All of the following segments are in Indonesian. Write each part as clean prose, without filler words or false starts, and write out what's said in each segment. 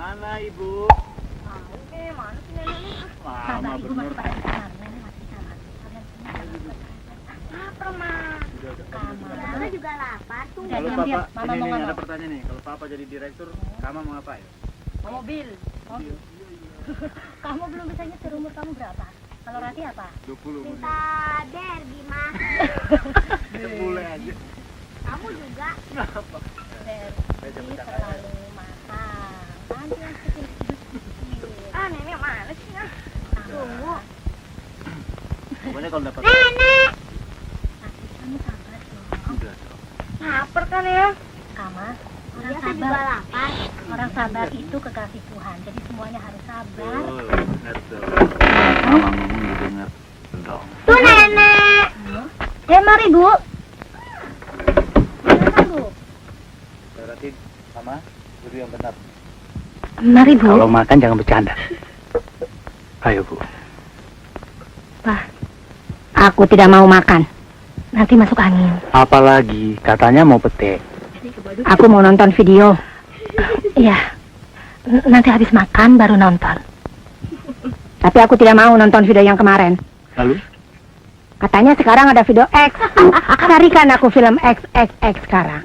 Mana ibu? Mana sih nenek? Lama bener. Lapar, Ma. Mama juga lapar tuh. Kalau diam, Papa, diam. Mama ini mau ngomong. ada pertanyaan nih. Kalau Papa jadi direktur, kamu mau ngapain? Mobil. Kamu belum bisa nyetir, umur kamu berapa? Kalau Rati apa? 20. Minta derby, Ma. Boleh aja. Kamu juga. Kenapa? Derby terlalu mahal. Nanti yang kecil. Ah, nenek mana sih, Nah? Tunggu. Pokoknya kalau dapat Nenek. Kamu sabar dong. udah dong. Lapar kan ya? Kama, orang Biasa juga sabar. lapar. Orang sabar itu kekasih Tuhan. Jadi semuanya harus sabar. Benar tuh. Mama ngomong didengar dong. Tuh, Nenek. Mari Bu. Silakan Bu. Berarti sama guru yang benar. Mari Bu. Kalau makan jangan bercanda. Ayo Bu. Pak, aku tidak mau makan. Nanti masuk angin. Apalagi katanya mau petek. Aku mau nonton video. Iya. Nanti habis makan baru nonton. Tapi aku tidak mau nonton video yang kemarin. Lalu? Katanya sekarang ada video X. Carikan aku film XXX sekarang.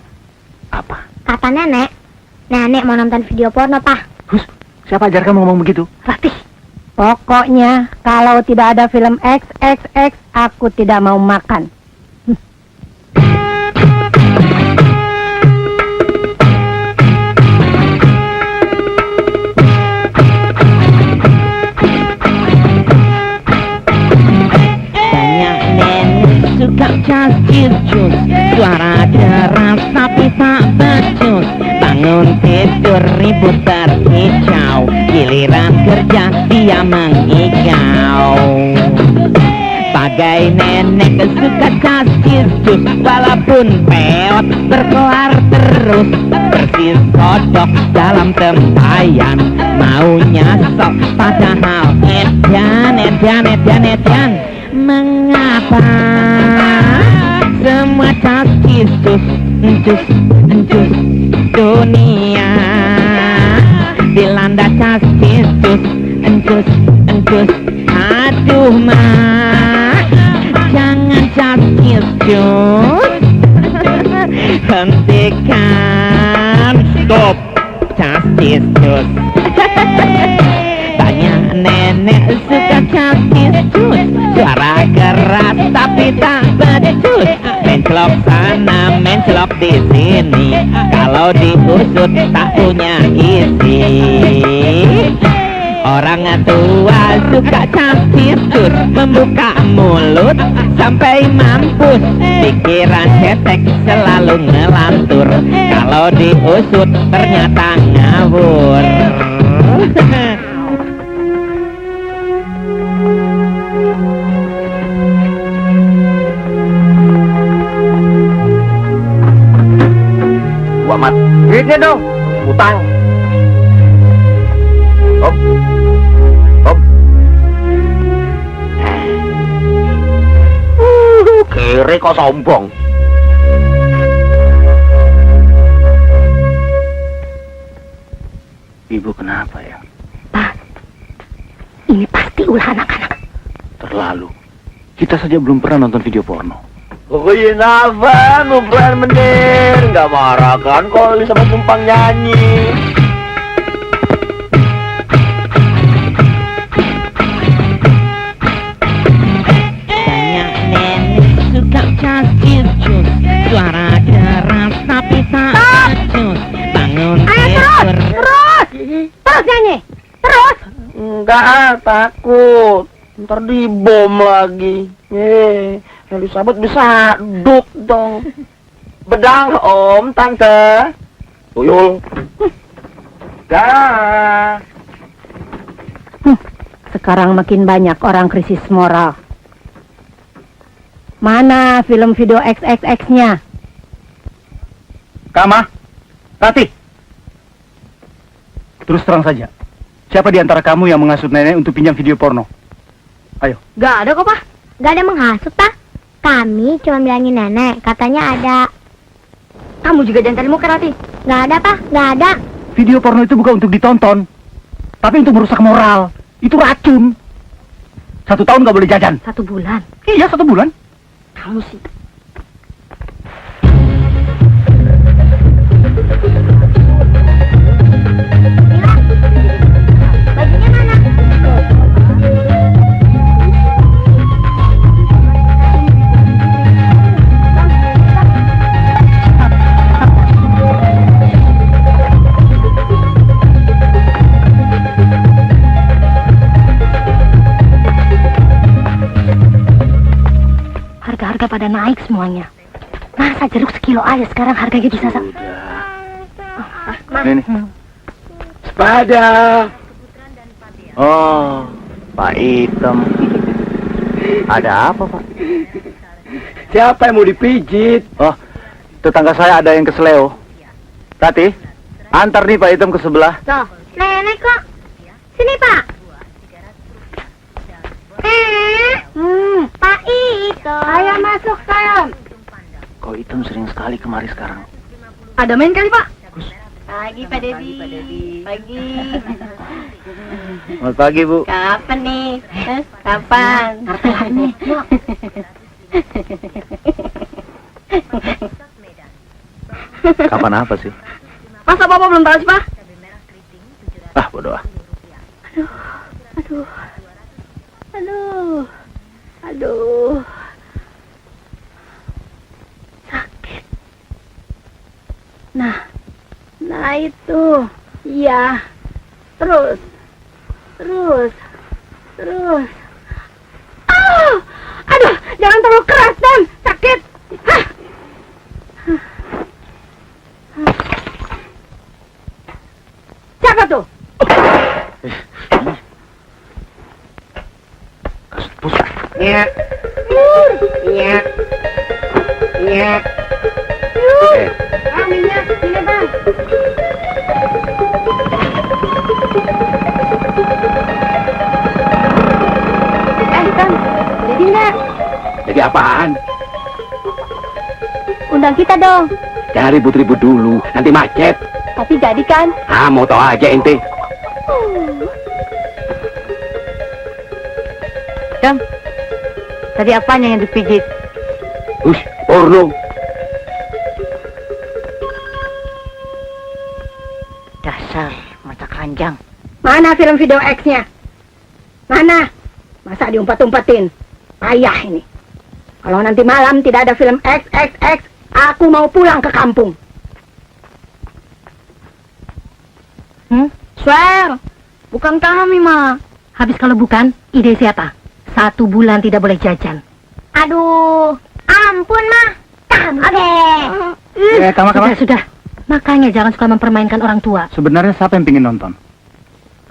Apa? Kata nenek mau nonton video porno, Pak. Hus, siapa ajar kamu ngomong begitu? Ratih. Pokoknya kalau tidak ada film XXX, aku tidak mau makan. Banyak nenek suka cas-cus, suara keras tapi tak becus. Bangun tidur ribut berkicau, giliran kerja dia mengigau. Bagai nenek suka cas-cus, walaupun peot berkelar terus. Persis kodok dalam tempayan, maunya sok padahal edan. Mengapa semua cas-cus encus dunia dilanda cas-cus encus aduh ma jangan cas-cus hentikan stop cas-cus banyak nenek suka cas-cus, suara keras tapi tak becus. Mencelok sana, mencelok di sini, kalau diusut tak punya isi. Orang tua suka cas-cus, membuka mulut sampai mampus. Pikiran cetek selalu ngelantur, kalau diusut ternyata ngawur. Mat, duitnya dong, utang. Om. Kere kok sombong. Ibu kenapa ya? Pak, ini pasti ulah anak-anak. Terlalu. Kita saja belum pernah nonton video porno. Pokoknya apa, ngobrolan bener. Nggak marah kan kalau sama numpang nyanyi. Banyak nenek suka cas-cus, suara keras tapi tak becus. Bangun tidur Terus nyanyi. Terus. Enggak, takut. Ntar dibom lagi. Elizabeth bisa duk dong. Bedang om, tante. Tuyul. Dah. Sekarang makin banyak orang krisis moral. Mana film video XXX-nya? Kama, Rati. Terus terang saja. Siapa di antara kamu yang menghasut nenek untuk pinjam video porno? Ayo. Gak ada kok, Pak. Gak ada menghasut, Pak. Kami cuma bilangin nenek, katanya ada. Kamu juga jangan cari muka, Rati. Gak ada, Pak. Gak ada. Video porno itu bukan untuk ditonton, tapi untuk merusak moral. Itu racun. 1 tahun nggak boleh jajan. 1 bulan. Iya, 1 bulan. Kamu sih. Bajunya mana? Harga-harga pada naik semuanya. Masa jeruk sekilo aja sekarang harganya bisa Ini. Sepada. Oh, Pak Item. Ada apa, Pak? Siapa yang mau dipijit? Oh, tetangga saya ada yang kesleo. Tati, antar nih Pak Item ke sebelah. Tuh, nenek kok. Sini, Pak. Pak Ito. Ayo masuk, sayang. Kok Item sering sekali kemari sekarang? Ada main kali, Pak? Pagi, Pak Dedi. Pagi. Selamat pagi, Bu. Kapan nih? Kapan? Kapan apa sih? Masa Bapak belum tahu sih, Pak? Ah, bodoh ah. Aduh. Sakit. Nah itu. Iya. Terus. Aduh, jangan terlalu keras, Dan. Sakit. Hah. Siapa tuh? Iya. Minyak, sini, Bang. Bang, jadi nggak? Jadi apaan? Undang kita dong. Jangan ribut-ribut dulu, nanti macet. Tapi jadi kan? Ah, mau tau aja ente. Dong, tadi apanya yang dipijit? Ush, porno. Dasar mata keranjang. Mana film video X-nya? Mana? Masa diumpat-umpatin? Payah ini. Kalau nanti malam tidak ada film XXX, aku mau pulang ke kampung. Swear, bukan kami, Ma. Habis kalau bukan, ide siapa? 1 bulan tidak boleh jajan. Aduh, ampun, Mah. Kamu deh. Sudah. Makanya jangan suka mempermainkan orang tua. Sebenarnya siapa yang pingin nonton?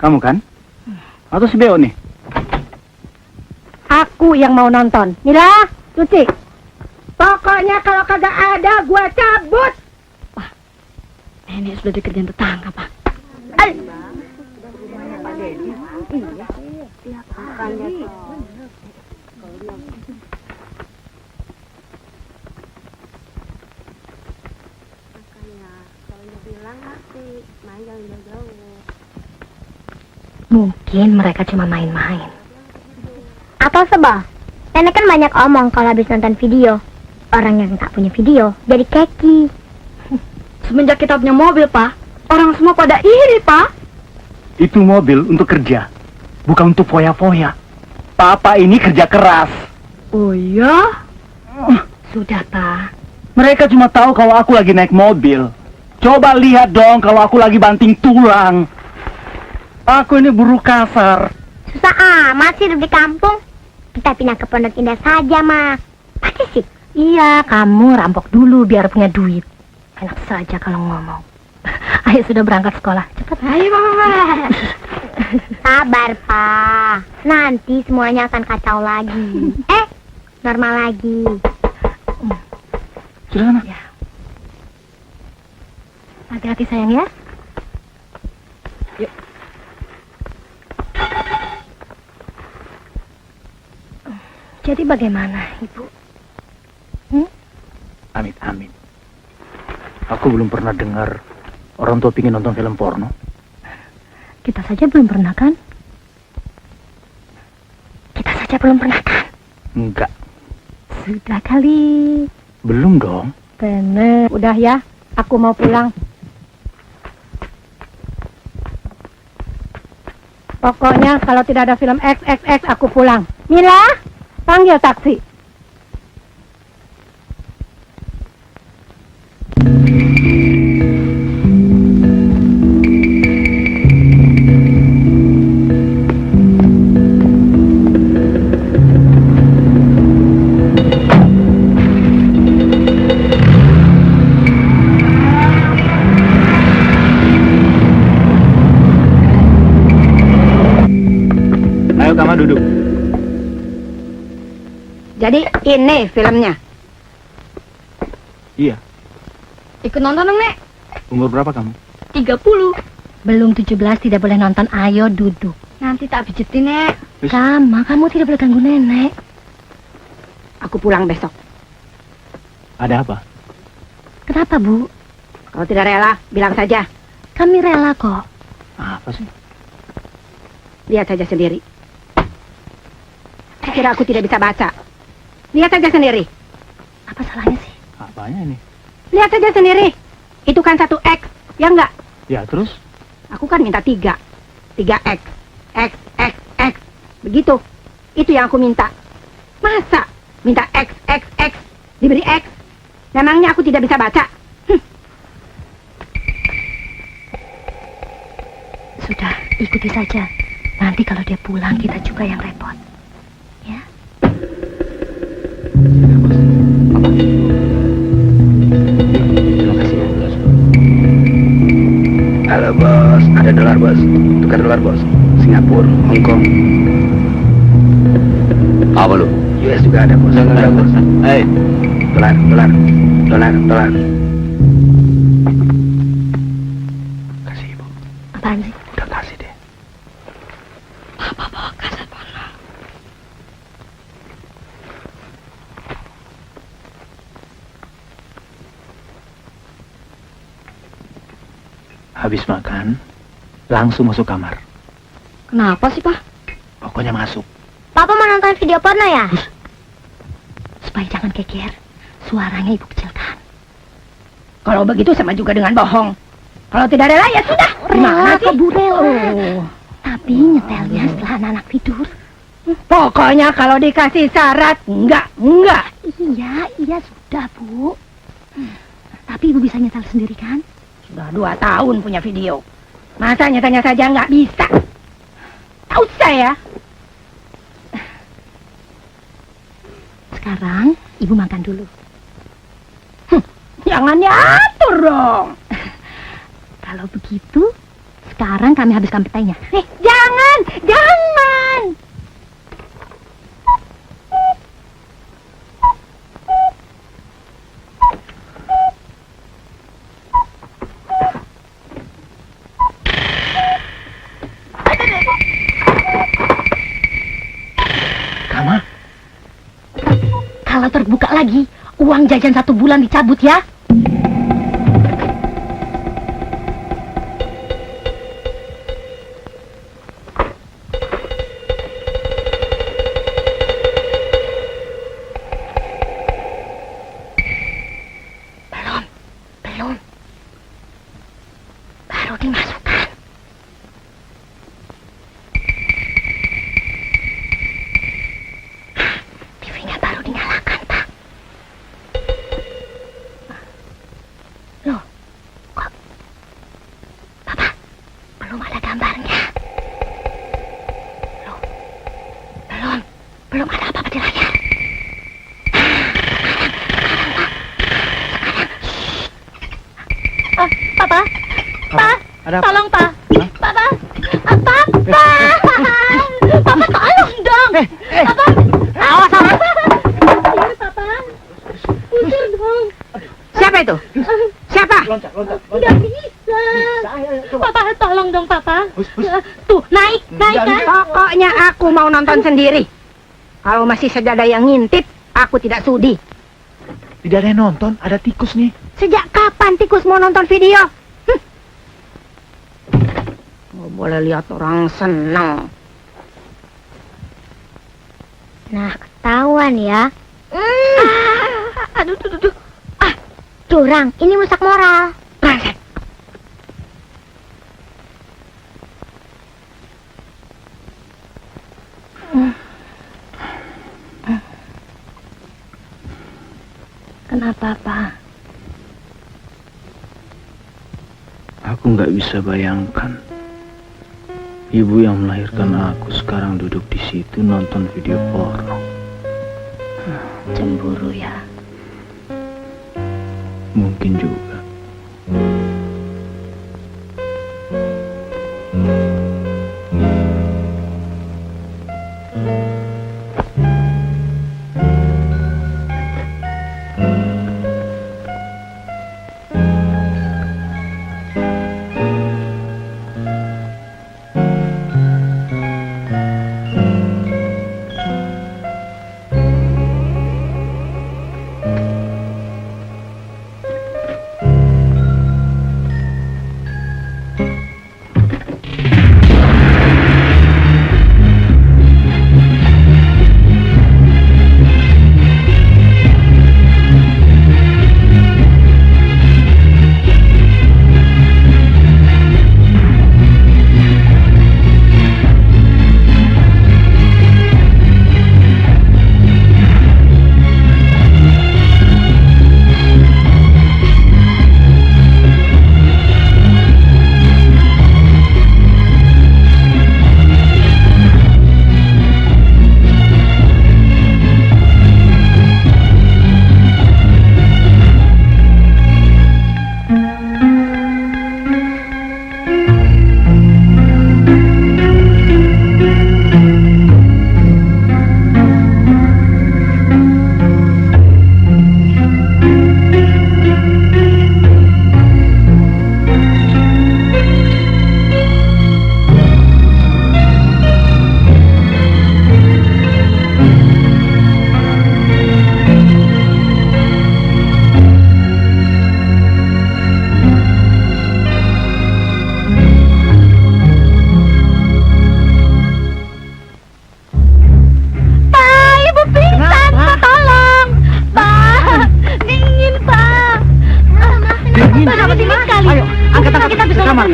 Kamu kan? Atau si Beo nih? Aku yang mau nonton. Mila, cuci. Pokoknya kalau kagak ada, gua cabut. Wah, nenek sudah dikerjain tetangga, Pak. Mungkin mereka cuma main-main. Atau sebal. Nenek kan banyak omong kalau habis nonton video. Orang yang tak punya video jadi keki. Semenjak kita punya mobil, Pak, orang semua pada iri, Pak. Itu mobil untuk kerja, bukan untuk foya-foya. Papa ini kerja keras. Oh ya? Sudah, Pak. Mereka cuma tahu kalau aku lagi naik mobil. Coba lihat dong kalau aku lagi banting tulang. Aku ini buruh kasar. Susah amat sih hidup di kampung. Kita pindah ke Pondok Indah saja, Mah. Pasti sih. Iya, kamu rampok dulu biar punya duit. Enak saja kalau ngomong. Ayo sudah berangkat sekolah. Cepat. Ayo, Mama. Sabar, Pak. Nanti semuanya akan kacau lagi. Normal lagi. Sudah sana. Ya. Hati-hati sayang ya. Yuk. Jadi bagaimana, Ibu? Amit-amit. Aku belum pernah dengar Orang tua pingin nonton film porno. Kita saja belum pernah kan? Kita saja belum pernah kan? Enggak. Sudah kali. Belum dong. Bener. Udah ya, aku mau pulang. Pokoknya kalau tidak ada film XXX aku pulang. Mila, panggil taksi. Ayo Kama duduk. Jadi ini filmnya. Iya. Ikut nonton dong, Nek. Umur berapa kamu? 30. Belum 17 tidak boleh nonton, ayo duduk. Nanti tak pijetin, Nek. Wis. Kama, kamu tidak boleh ganggu nenek. Aku pulang besok. Ada apa? Kenapa, Bu? Kalau tidak rela, bilang saja. Kami rela kok. Apa sih? Lihat saja sendiri. Kira aku tidak bisa baca. Lihat saja sendiri. Apa salahnya sih? Apanya ini? Lihat saja sendiri. Itu kan 1X, ya enggak? Ya terus? Aku kan minta 3. 3X. X, X, X. Begitu. Itu yang aku minta. Masa minta X, X, X. Diberi X. Memangnya aku tidak bisa baca? Sudah, ikuti saja. Nanti kalau dia pulang, kita juga yang repot. Ya? Terima kasih ya. Halo bos, ada dolar bos. Tukar dolar bos. Singapura, Hong Kong. Apa lu? US juga ada bos. Ada bos. Hei, dolar. Kasih ibu. Apaan sih? Udah kasih deh. Papa bawa kasar porno. Habis makan, langsung masuk kamar. Kenapa sih, Pak? Pokoknya masuk. Papa mau nonton video porno ya? Supaya jangan keker. Suaranya ibu kecilkan. Kalau begitu sama juga dengan bohong. Kalau tidak rela ya sudah. Rela kok, Bu, rela. Oh. Tapi nyetelnya setelah anak-anak tidur. Pokoknya kalau dikasih syarat, enggak. Iya, sudah, Bu. Tapi ibu bisa nyetel sendiri kan? Sudah 2 tahun punya video. Masa nyatanya saja nggak bisa? Tak usah ya. Sekarang ibu makan dulu. Jangan diatur dong. Kalau begitu, sekarang kami habiskan petainya. Jangan. Kama? Kalau terbuka lagi, uang jajan 1 bulan dicabut ya. Belum. Baru dimasukkan. TV-nya baru dinyalakan, Pak. Loh, kok Papa belum ada gambarnya? Loh, belum ada apa-apa di layar. Papa, Ada apa? tolong, Pak. Hah? Papa, Papa, Papa tolong dong. Papa, Awas. ini Papa, usir dong. Siapa itu? Siapa? Loncat. Nggak bisa. Papa, tolong dong, Papa. Tuh, naik kan? Pokoknya aku mau nonton sendiri. Kalau masih saja ada yang ngintip, aku tidak sudi. Tidak ada yang nonton, ada tikus nih. Sejak kapan tikus mau nonton video? Oh, boleh lihat orang senang. Nah, ketahuan ya. Aduh, tuh. Curang, ini rusak moral. Brengsek. Kenapa, Pak? Aku nggak bisa bayangkan. Ibu yang melahirkan aku sekarang duduk di situ nonton video porno. Cemburu ya. Mungkin juga.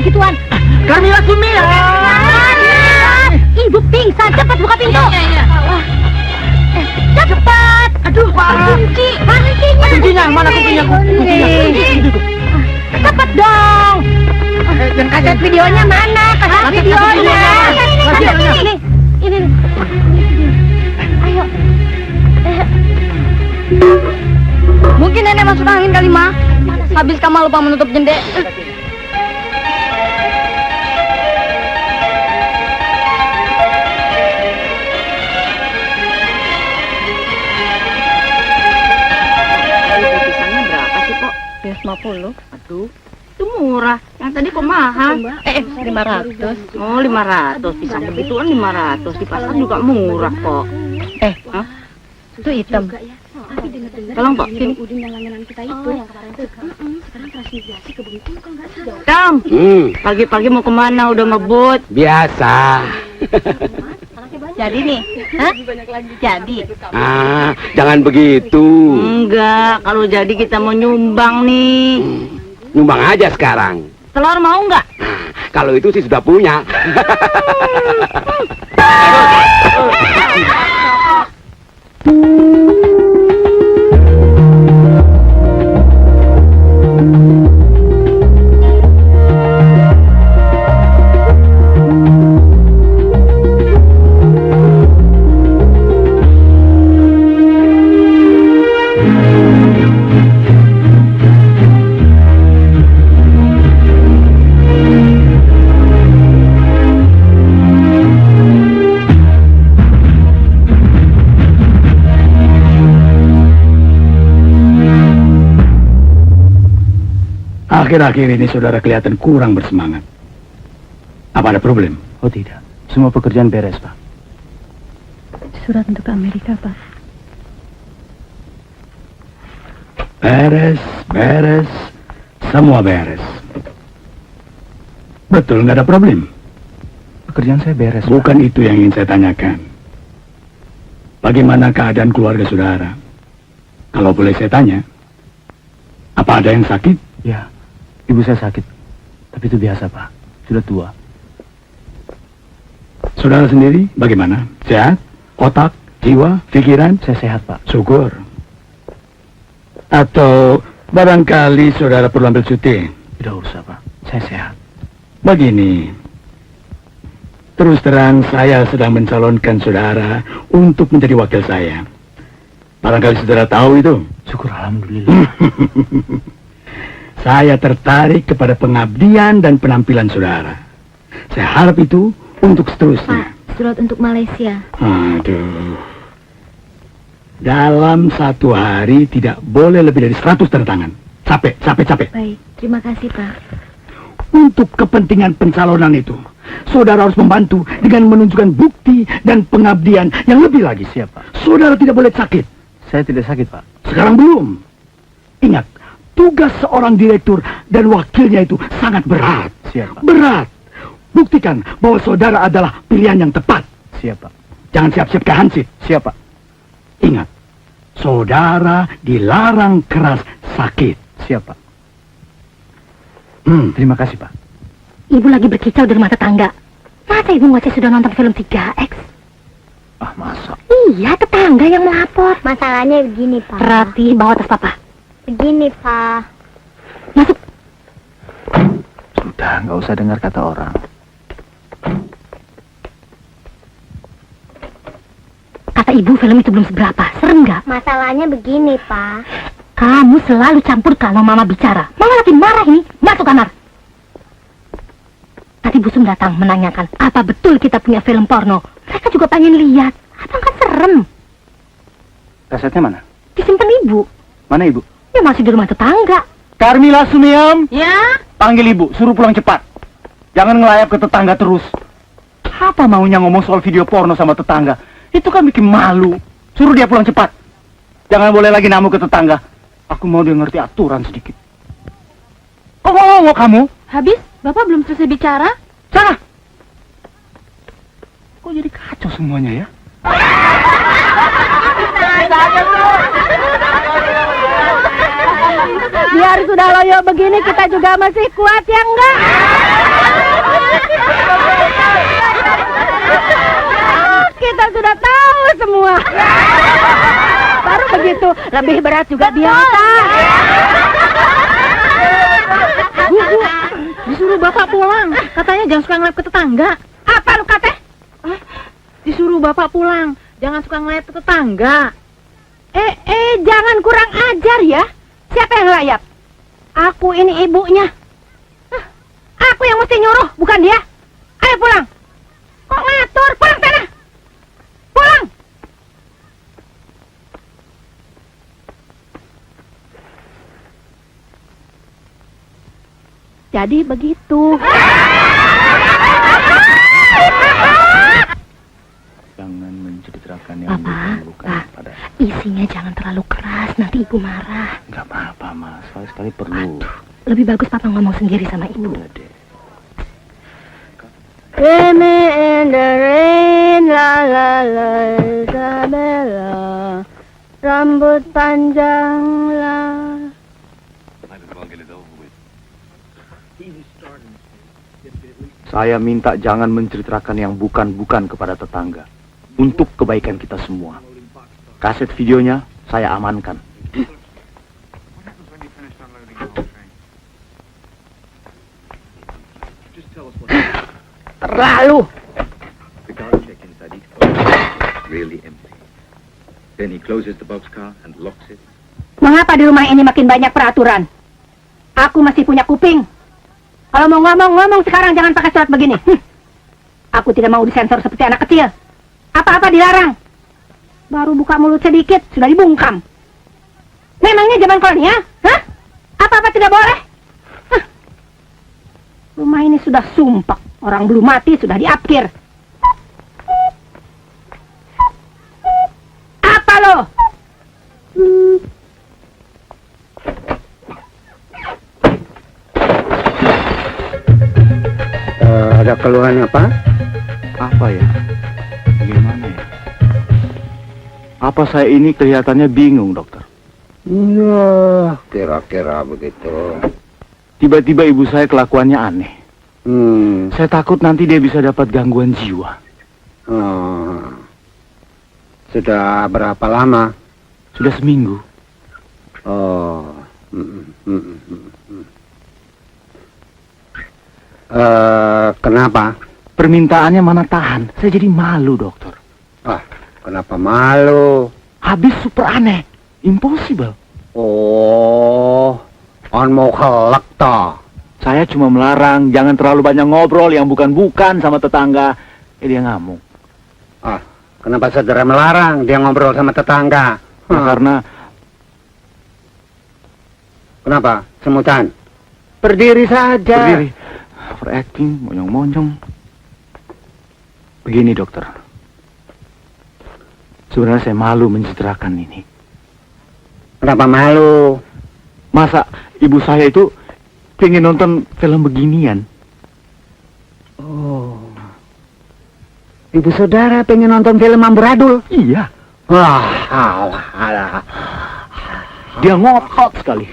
begituan. Carmila Sumia. Ibu pingsan, cepat buka pintu. Iya. Cepat. Aduh, parah. Kunci, kuncinya. Kuncinya, mana kuncinya? Kuncinya. Cepat dong. Dan kaset videonya mana? Kaset videonya. Ini. Ayo. Mungkin nenek masuk angin kali, Ma. Habis Kamal lupa menutup jendela. Pisangnya berapa sih, Pok? 50. Aduh, itu murah. Yang tadi kok mahal? 500. Oh, 500. Pisang begituan 500. Di pasar juga murah, Pok. Hah? Itu hitam. Tolong, Pok, sini. Tom, pagi-pagi mau kemana? Udah ngebut. Biasa. Jadi nih, hah? Jadi? Ah, jangan begitu. Enggak, kalau jadi kita mau nyumbang nih. Nyumbang aja sekarang. Telur mau nggak? Nah, kalau itu sih sudah punya. Akhir-akhir ini saudara kelihatan kurang bersemangat. Apa ada problem? Oh tidak, semua pekerjaan beres, Pak. Surat untuk Amerika, Pak. Beres. Semua beres. Betul, nggak ada problem. Pekerjaan saya beres, Pak. Bukan itu yang ingin saya tanyakan. Bagaimana keadaan keluarga saudara? Kalau boleh saya tanya, apa ada yang sakit? Ya, ibu saya sakit. Tapi itu biasa, Pak. Sudah tua. Saudara sendiri bagaimana? Sehat? Otak, jiwa, pikiran? Saya sehat, Pak. Syukur. Atau barangkali saudara perlu ambil cuti? Tidak usah, Pak. Saya sehat. Begini, terus terang saya sedang mencalonkan saudara untuk menjadi wakil saya. Barangkali saudara tahu itu. Syukur alhamdulillah. Saya tertarik kepada pengabdian dan penampilan saudara. Saya harap itu untuk seterusnya. Pak, surat untuk Malaysia. Aduh. Dalam 1 hari tidak boleh lebih dari 100 tanda tangan. Capek. Baik, terima kasih, Pak. Untuk kepentingan pencalonan itu, saudara harus membantu dengan menunjukkan bukti dan pengabdian yang lebih lagi. Siap, Pak. Saudara tidak boleh sakit. Saya tidak sakit, Pak. Sekarang belum. Ingat, tugas seorang direktur dan wakilnya itu sangat berat. Siap, Pak. Berat. Buktikan bahwa saudara adalah pilihan yang tepat. Siap, Pak. Jangan siap-siap kehansip. Siap, Pak. Ingat, saudara dilarang keras sakit. Siap, Pak. Hmm. Terima kasih, Pak. Ibu lagi berkicau di rumah tetangga. Masa ibu nggak sudah nonton film 3X? Ah, masa? Iya, tetangga yang melapor. Masalahnya begini, Pak. Rati, bawa tas papa. Begini, Pak. Masuk. Sudah, nggak usah dengar kata orang. Kata ibu film itu belum seberapa. Serem nggak? Masalahnya begini, Pak. Kamu selalu campur kalau mama bicara. Mama lagi marah ini. Masuk kamar. Tadi Bu Sum datang menanyakan, apa betul kita punya film porno? Mereka juga pengen lihat. Apa nggak serem? Kasetnya mana? Disimpan ibu. Mana ibu? Ya masih di rumah tetangga. Carmila Sumiam, Ya? panggil ibu, suruh pulang cepat. Jangan ngelayap ke tetangga terus. Apa maunya ngomong soal video porno sama tetangga? Itu kan bikin malu. Suruh dia pulang cepat. Jangan boleh lagi namu ke tetangga. Aku mau dia ngerti aturan sedikit. Kok ngomong kamu? Habis? Bapak belum selesai bicara? Sana! Kok jadi kacau semuanya ya? Biar sudah loyo begini kita juga masih kuat ya enggak? Kita sudah tahu semua. Baru begitu, lebih berat juga biasa. Bu, disuruh bapak pulang. Katanya jangan suka ngelayap ke tetangga. Apa lu kata? Disuruh bapak pulang. Jangan suka ngelayap ke tetangga. Jangan kurang ajar ya. Siapa yang ngelayap? Aku ini ibunya. Aku yang mesti nyuruh, bukan dia. Ayo pulang. Kok ngatur? Pulang sana. Pulang. Jadi begitu. Jangan menceritakan yang Papa, bukan Pak, pada... isinya jangan terlalu keras, nanti ibu marah. Nggak apa-apa, Mas. Sekali-sekali perlu. Lebih bagus papa ngomong sendiri sama ibu. Udah deh. Reme in the rain, la la la, Isabella. Rambut panjang lah. Saya minta jangan menceritakan yang bukan-bukan kepada tetangga. Untuk kebaikan kita semua. Kaset videonya saya amankan. Terlalu. The guard checked inside each box. Really empty. Then he closes the boxcar and locks it. Mengapa di rumah ini makin banyak peraturan? Aku masih punya kuping. Kalau mau ngomong sekarang, jangan pakai surat begini. Aku tidak mau disensor seperti anak kecil. Apa-apa dilarang. Baru buka mulut sedikit, sudah dibungkam. Memangnya zaman kolonial? Hah? Apa-apa tidak boleh? Hah? Rumah ini sudah sumpah. Orang belum mati sudah diapkir. Apa lo? Ada keluhan apa? Apa ya? Bagaimana ya? Apa saya ini kelihatannya bingung, dokter? Ya, kira-kira begitu. Tiba-tiba ibu saya kelakuannya aneh. Saya takut nanti dia bisa dapat gangguan jiwa. Sudah berapa lama? Sudah seminggu. Oh. Kenapa? Permintaannya mana tahan. Saya jadi malu, dokter. Kenapa malu? Habis super aneh. Impossible. Oh, on mau kelak toh. Saya cuma melarang jangan terlalu banyak ngobrol yang bukan-bukan sama tetangga. Dia ngamuk. Kenapa saudara melarang dia ngobrol sama tetangga? Karena... Kenapa? Semutan? Berdiri saja. Berdiri. Overacting, monyong-monyong. Begini, dokter. Sebenarnya saya malu menceritakan ini. Kenapa malu? Masa ibu saya itu pengen nonton film beginian? Oh. Ibu saudara pengen nonton film amburadul? Iya. Alah. Dia ngotot sekali.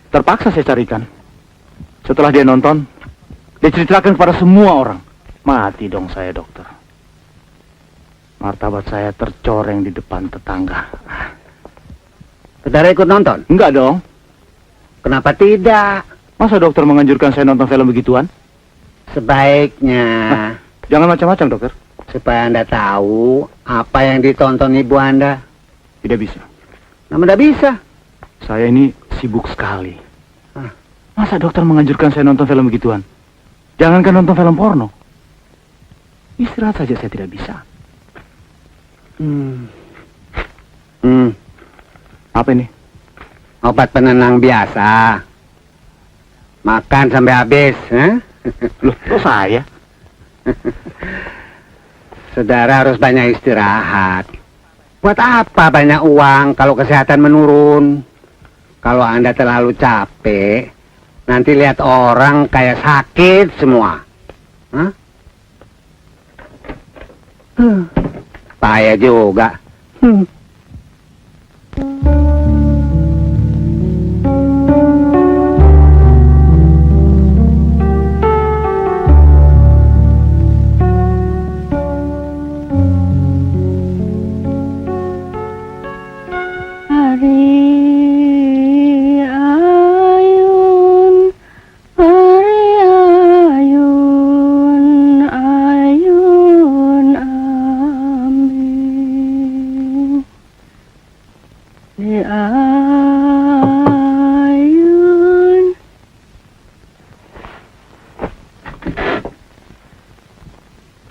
Terpaksa saya carikan. Setelah dia nonton, dia ceritakan kepada semua orang. Mati dong saya, dokter. Martabat saya tercoreng di depan tetangga. Saudara ikut nonton? Enggak dong. Kenapa tidak? Masa dokter menganjurkan saya nonton film begituan? Sebaiknya Jangan macam-macam, dokter. supaya Anda tahu apa yang ditonton ibu Anda. Tidak bisa. Namun tidak bisa. Saya ini sibuk sekali. Masa dokter menganjurkan saya nonton film begituan? Jangankan nonton film porno. Istirahat saja saya tidak bisa. Apa ini? Obat penenang biasa. Makan sampai habis. Loh, kok saya? Saudara harus banyak istirahat. Buat apa banyak uang kalau kesehatan menurun? Kalau Anda terlalu capek, nanti lihat orang kayak sakit semua. Bahaya juga.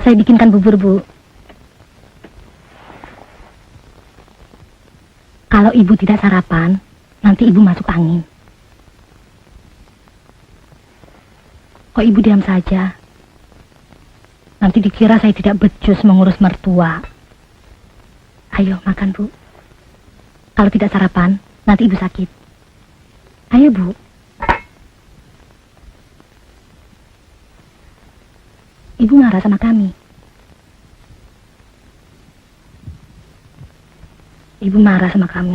Saya bikinkan bubur, Bu. Kalau ibu tidak sarapan, nanti ibu masuk angin. Kok ibu diam saja? Nanti dikira saya tidak becus mengurus mertua. Ayo makan, Bu. Kalau tidak sarapan, nanti ibu sakit. Ayo, Bu. Ibu marah sama kami. Ibu marah sama kami.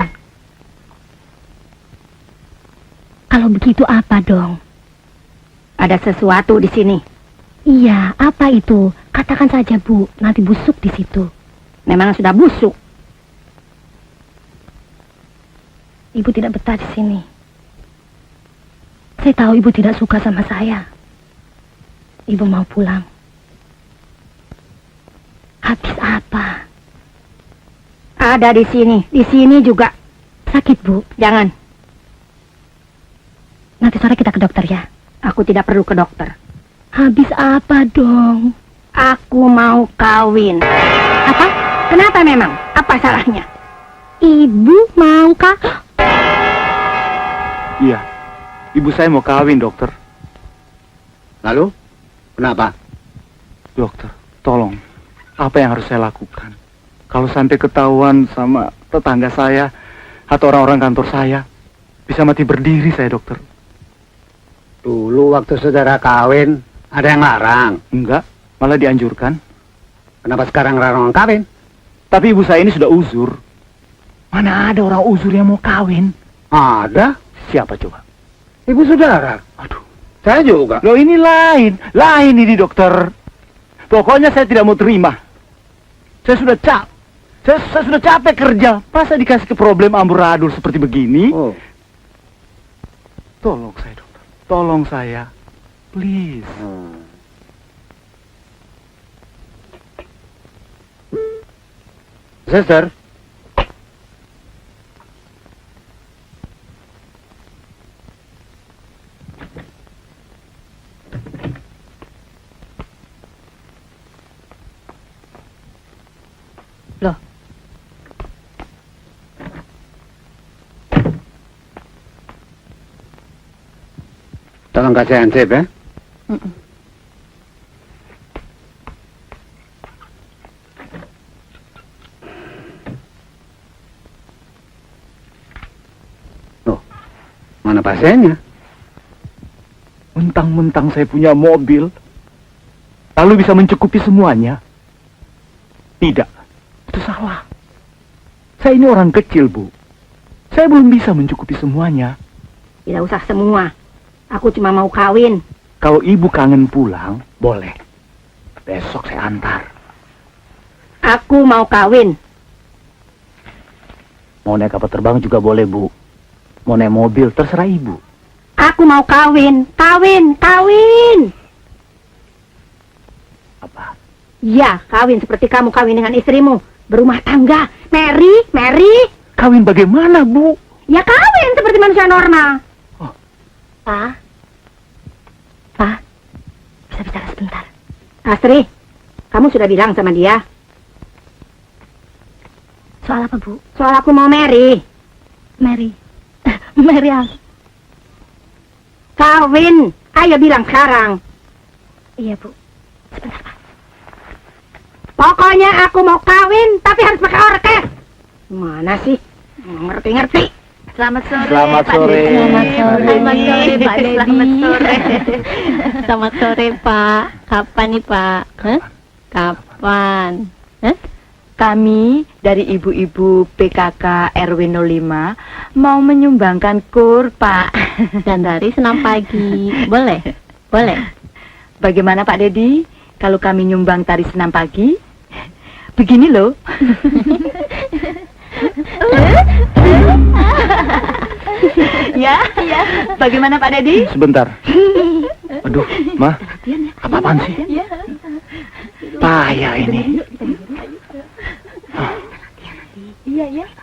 Kalau begitu apa dong? Ada sesuatu di sini. Iya, apa itu? Katakan saja, Bu. Nanti busuk di situ. Memang sudah busuk. Ibu tidak betah di sini. Saya tahu ibu tidak suka sama saya. Ibu mau pulang. Habis apa? Ada di sini. Di sini juga. Sakit, Bu? Jangan. Nanti sore kita ke dokter ya. Aku tidak perlu ke dokter. Habis apa dong? Aku mau kawin. Apa? Kenapa memang? Apa salahnya? Ibu mau kah? Iya. Ibu saya mau kawin, dokter. Lalu? Kenapa? Dokter, tolong. Apa yang harus saya lakukan? Kalau sampai ketahuan sama tetangga saya atau orang-orang kantor saya, bisa mati berdiri saya, dokter. Dulu waktu saudara kawin, Ada yang larang. Enggak, malah dianjurkan. Kenapa sekarang larang kawin? Tapi ibu saya ini sudah uzur. Mana ada orang uzur yang mau kawin? Ada. Siapa coba? Ibu saudara. Aduh. Saya juga. Loh ini lain. Lain ini dokter. Pokoknya saya tidak mau terima. Saya sudah saya sudah capek kerja. Masa dikasih ke problem amburadul seperti begini? Oh. Tolong saya dokter. Tolong saya. Please. Sister. Loh. Tolong kasih hansip ya. Loh, mana pasiennya? Mentang-mentang saya punya mobil, lalu bisa mencukupi semuanya. Tidak, itu salah. Saya ini orang kecil, Bu. Saya belum bisa mencukupi semuanya. Tidak usah semua. Aku cuma mau kawin. Kalau ibu kangen pulang, boleh. Besok saya antar. Aku mau kawin. Mau naik kapal terbang juga boleh, Bu. Mau naik mobil, terserah ibu. Aku mau kawin. Kawin. Apa? Ya, kawin seperti kamu kawin dengan istrimu. Berumah tangga. Mary. Kawin bagaimana, Bu? Ya kawin seperti manusia normal. Pak, bisa bicara sebentar. Astri, kamu sudah bilang sama dia? Soal apa, Bu? Soal aku mau Mary. Mary apa? Kawin. Ayo bilang sekarang. Iya, Bu. Sebentar, Pak. Pokoknya aku mau kawin, tapi harus pakai orkes. Mana sih? Ngerti. Selamat sore, Selamat Pak sore. Dedi. Selamat Selamat sore, Pak Dedi. Selamat sore. Selamat sore, Pak. Kapan nih, Pak? Hah? Kapan? Hah? Kami dari ibu-ibu PKK RW 05 mau menyumbangkan kur, Pak. Dan dari senam pagi. Boleh? Boleh. Bagaimana, Pak Dedi? Kalau kami nyumbang tari senam pagi? Begini loh. Ya. Bagaimana, Pak Dedi? Sebentar. Aduh, Ma. Apa-apaan sih? Payah ini.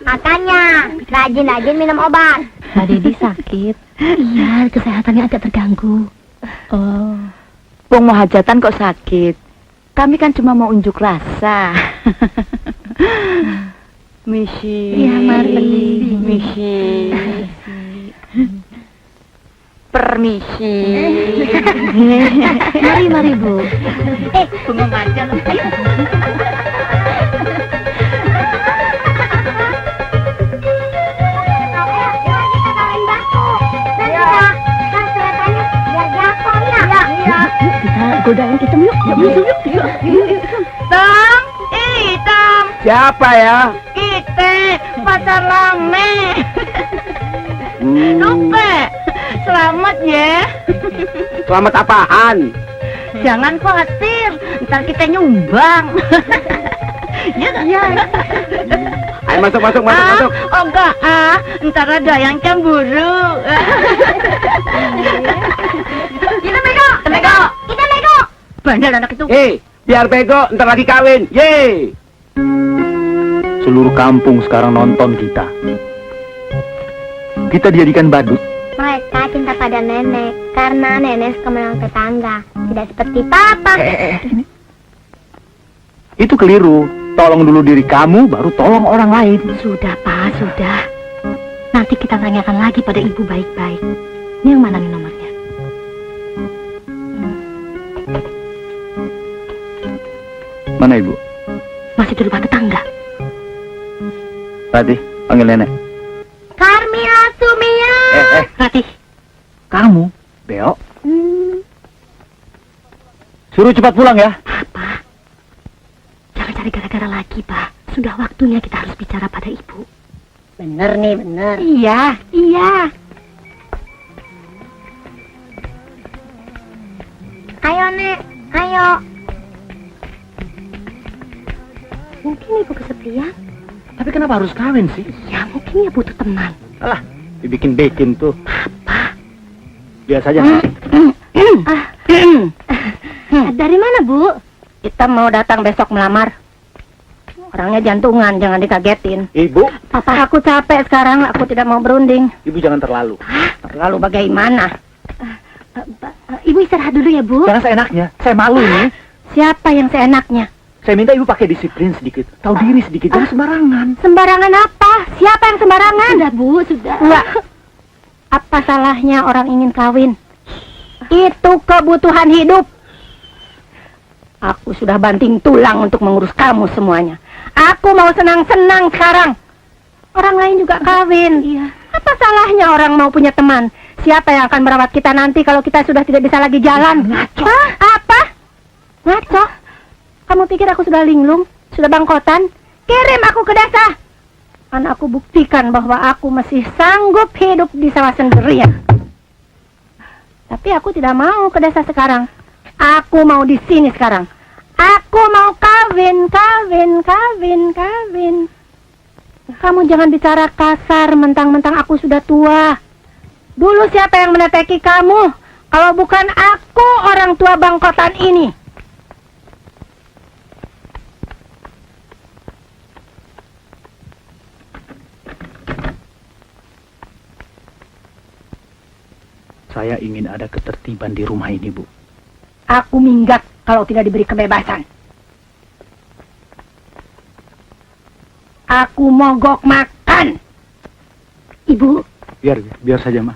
Makanya, rajin-rajin minum obat. Pak Dedi sakit. Iya, kesehatannya agak terganggu. Oh. Wong mau hajatan kok sakit? Kami kan cuma mau unjuk rasa. Misi. Iya, mari. Misi. Permisi. Mari, Bu. Bengong aja loh. Kita godain hitam yuk. Yuk. Tang, hitam. Siapa ya? Kita pacar lame. Lupa. Selamat ya. Selamat apaan? Jangan khawatir, ntar kita nyumbang. Ya. Ayo masuk. Oh enggak, ntar ada yang cemburu. Kita bego. Bandel anak itu. Biar bego, ntar lagi kawin. Yeay. Seluruh kampung sekarang nonton kita. Kita dijadikan badut. Mereka cinta pada nenek karena nenek suka menolong tetangga, tidak seperti papa. Itu keliru. Tolong dulu diri kamu, baru tolong orang lain. Sudah, Pak, sudah. Nanti kita tanyakan lagi pada ibu baik-baik. Ini yang mana nih nomornya? Mana ibu? Masih di rumah tetangga. Ratih, panggil nenek. Carmila Sumia. Ratih. Kamu, Beo. Suruh cepat pulang ya. Pak, jangan cari gara-gara lagi, Pak. Sudah waktunya kita harus bicara pada ibu. Bener nih, bener. Iya, iya. Ayo, Nek. Ayo. Mungkin ibu kesepian. Tapi kenapa harus kawin sih? Ya, mungkin ya butuh teman. Alah, dibikin-bikin tuh. Apa? Biasa aja. Dari mana, Bu? Kita mau datang besok melamar. Orangnya jantungan, jangan dikagetin. Ibu, Papa, aku capek sekarang, aku tidak mau berunding. ibu jangan terlalu. Lalu bagaimana? Ibu istirahat dulu ya, Bu. Jangan seenaknya. Saya malu nih. Siapa yang seenaknya? Saya minta ibu pakai disiplin sedikit. Tahu diri sedikit, jangan sembarangan. Sembarangan apa? Siapa yang sembarangan? Sudah, Bu, sudah. Enggak. Apa salahnya orang ingin kawin? Itu kebutuhan hidup. Aku sudah banting tulang untuk mengurus kamu semuanya. Aku mau senang-senang sekarang. Orang lain juga kawin. Iya. Apa salahnya orang mau punya teman? Siapa yang akan merawat kita nanti kalau kita sudah tidak bisa lagi jalan? Ngaco. Hah? Apa? Ngaco? Kamu pikir aku sudah linglung? Sudah bangkotan? Kirim aku ke desa. Kan aku buktikan bahwa aku masih sanggup hidup di sawah sendirian. Tapi aku tidak mau ke desa sekarang. Aku mau di sini sekarang. Aku mau kawin. Kamu jangan bicara kasar mentang-mentang aku sudah tua. Dulu siapa yang meneteki kamu? Kalau bukan aku, orang tua bangkotan ini. Saya ingin ada ketertiban di rumah ini, Bu. Aku minggat kalau tidak diberi kebebasan. Aku mogok makan. Ibu, Biar saja, Ma.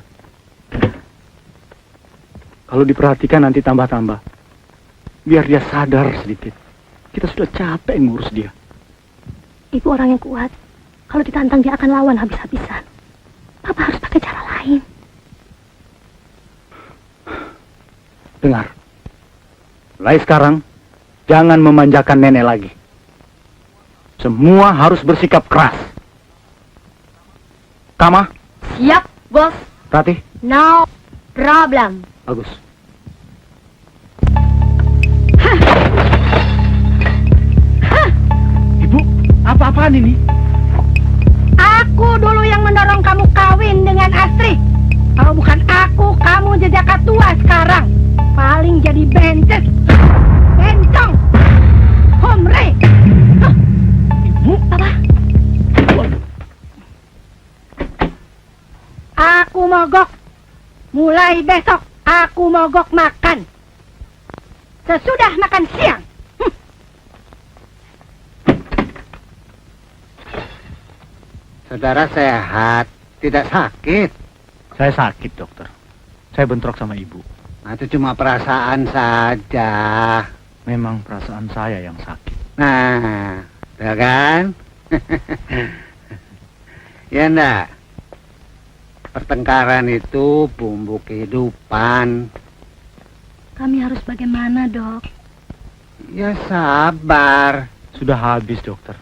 Kalau diperhatikan nanti tambah-tambah. Biar dia sadar sedikit. Kita sudah capek ngurus dia. ibu orang yang kuat. Kalau ditantang dia akan lawan habis-habisan. Papa harus pakai cara lain. Dengar. Mulai sekarang, jangan memanjakan nenek lagi. Semua harus bersikap keras. Kama, Siap, Bos. Ratih, No problem. bagus. Ibu, apa-apaan ini? Aku dulu yang mendorong kamu kawin dengan Astri. Kalau bukan aku, kamu jejaka tua sekarang. Paling jadi bences. Bencong. Homre. Ibu? Apa? Aku mogok. Mulai besok, aku mogok makan. Sesudah makan siang. Saudara sehat, tidak sakit. Saya sakit, dokter. Saya bentrok sama ibu. Nah, itu cuma perasaan saja. Memang perasaan saya yang sakit. Nah, ya kan? Ya enggak? Pertengkaran itu bumbu kehidupan. Kami harus bagaimana, Dok? Ya sabar. Sudah habis, dokter.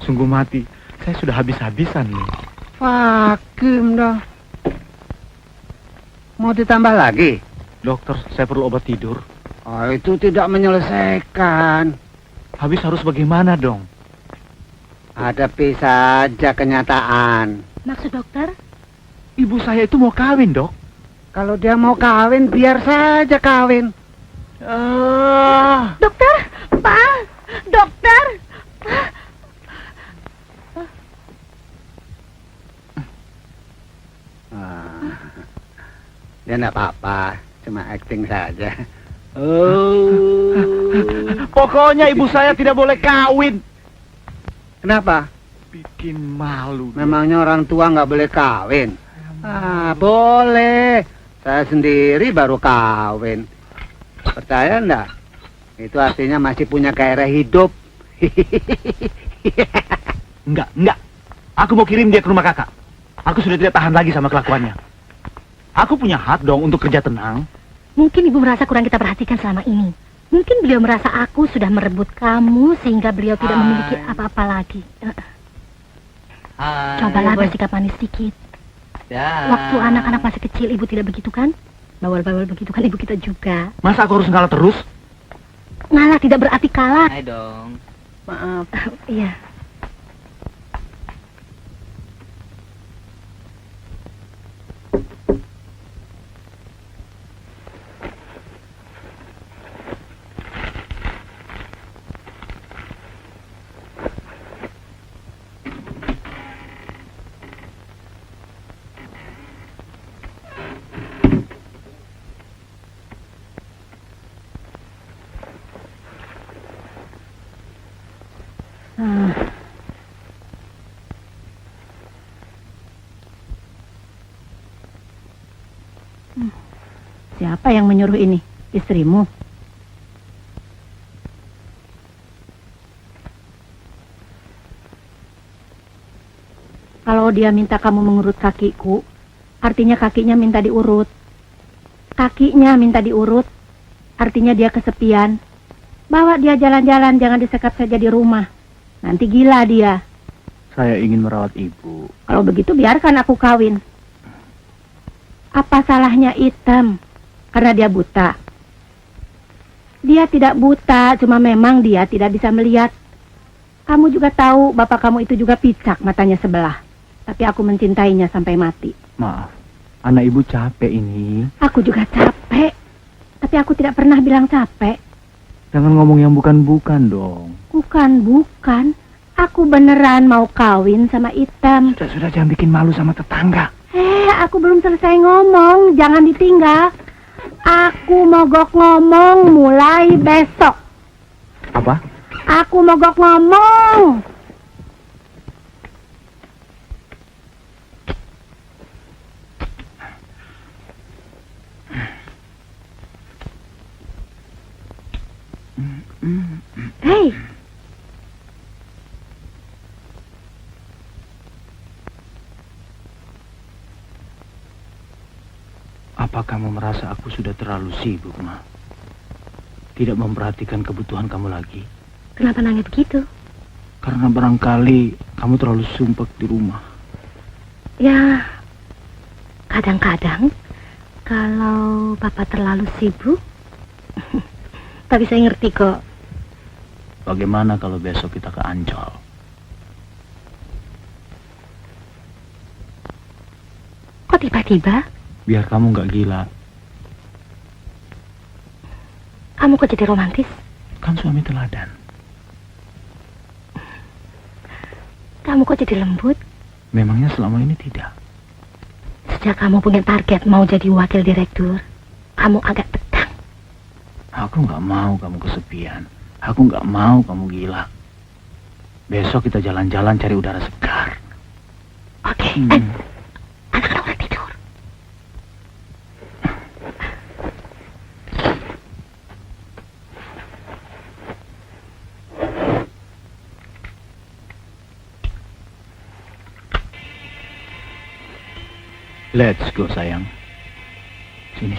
Sungguh mati. Saya sudah habis-habisan nih. Vakum dah. Mau ditambah lagi? Dokter, saya perlu obat tidur. Oh, itu tidak menyelesaikan. Habis harus bagaimana dong? Hadapi saja kenyataan. Maksud dokter? Ibu saya itu mau kawin, Dok. Kalau dia mau kawin, biar saja kawin. Dokter, Pak, dokter. Dia enggak apa-apa, cuma acting saja. Pokoknya ibu saya tidak boleh kawin. Kenapa? Bikin malu. Memangnya orang tua nggak boleh kawin? Boleh. Saya sendiri baru kawin. Percaya enggak? Itu artinya masih punya gairah hidup. Enggak. Aku mau kirim dia ke rumah kakak. Aku sudah tidak tahan lagi sama kelakuannya. Aku punya hak dong untuk kerja tenang. Mungkin ibu merasa kurang kita perhatikan selama ini. Mungkin beliau merasa aku sudah merebut kamu sehingga beliau tidak memiliki apa-apa lagi. Cobalah bersikap manis sedikit. Waktu anak-anak masih kecil ibu tidak begitu kan? Bawel-bawel begitu kan ibu kita juga. Masa aku harus ngalah terus? Ngalah tidak berarti kalah. Hai dong. Maaf. Iya. Siapa yang menyuruh ini? Istrimu? Kalau dia minta kamu mengurut kakiku, artinya kakinya minta diurut. Kakinya minta diurut, artinya dia kesepian. Bawa dia jalan-jalan, jangan disekap saja di rumah. Nanti gila dia. Saya ingin merawat ibu. Kalau begitu biarkan aku kawin. Apa salahnya Item? Karena dia buta. Dia tidak buta, cuma memang dia tidak bisa melihat. Kamu juga tahu bapak kamu itu juga picak matanya sebelah. Tapi aku mencintainya sampai mati. Maaf, anak ibu capek ini. Aku juga capek. Tapi aku tidak pernah bilang capek. Jangan ngomong yang bukan-bukan dong. Bukan. Aku beneran mau kawin sama Item. Sudah, jangan bikin malu sama tetangga. Aku belum selesai ngomong. Jangan ditinggal. Aku mogok ngomong mulai besok. Apa? Aku mogok ngomong. Hei. Apa kamu merasa aku sudah terlalu sibuk, Ma? Tidak memperhatikan kebutuhan kamu lagi? Kenapa nanya begitu? Karena barangkali kamu terlalu sumpek di rumah. Ya, kadang-kadang kalau Bapak terlalu sibuk. Tapi saya ngerti kok. Bagaimana kalau besok kita ke Ancol? Kok tiba-tiba? Biar kamu nggak gila. Kamu kok jadi romantis? Kan suami teladan. Kamu kok jadi lembut? Memangnya selama ini tidak? Sejak kamu punya target mau jadi wakil direktur, kamu agak tegang. Aku nggak mau kamu kesepian. Aku nggak mau kamu gila. Besok kita jalan-jalan cari udara segar. Oke. Anak-anak udah tidur. Let's go, sayang. Sini.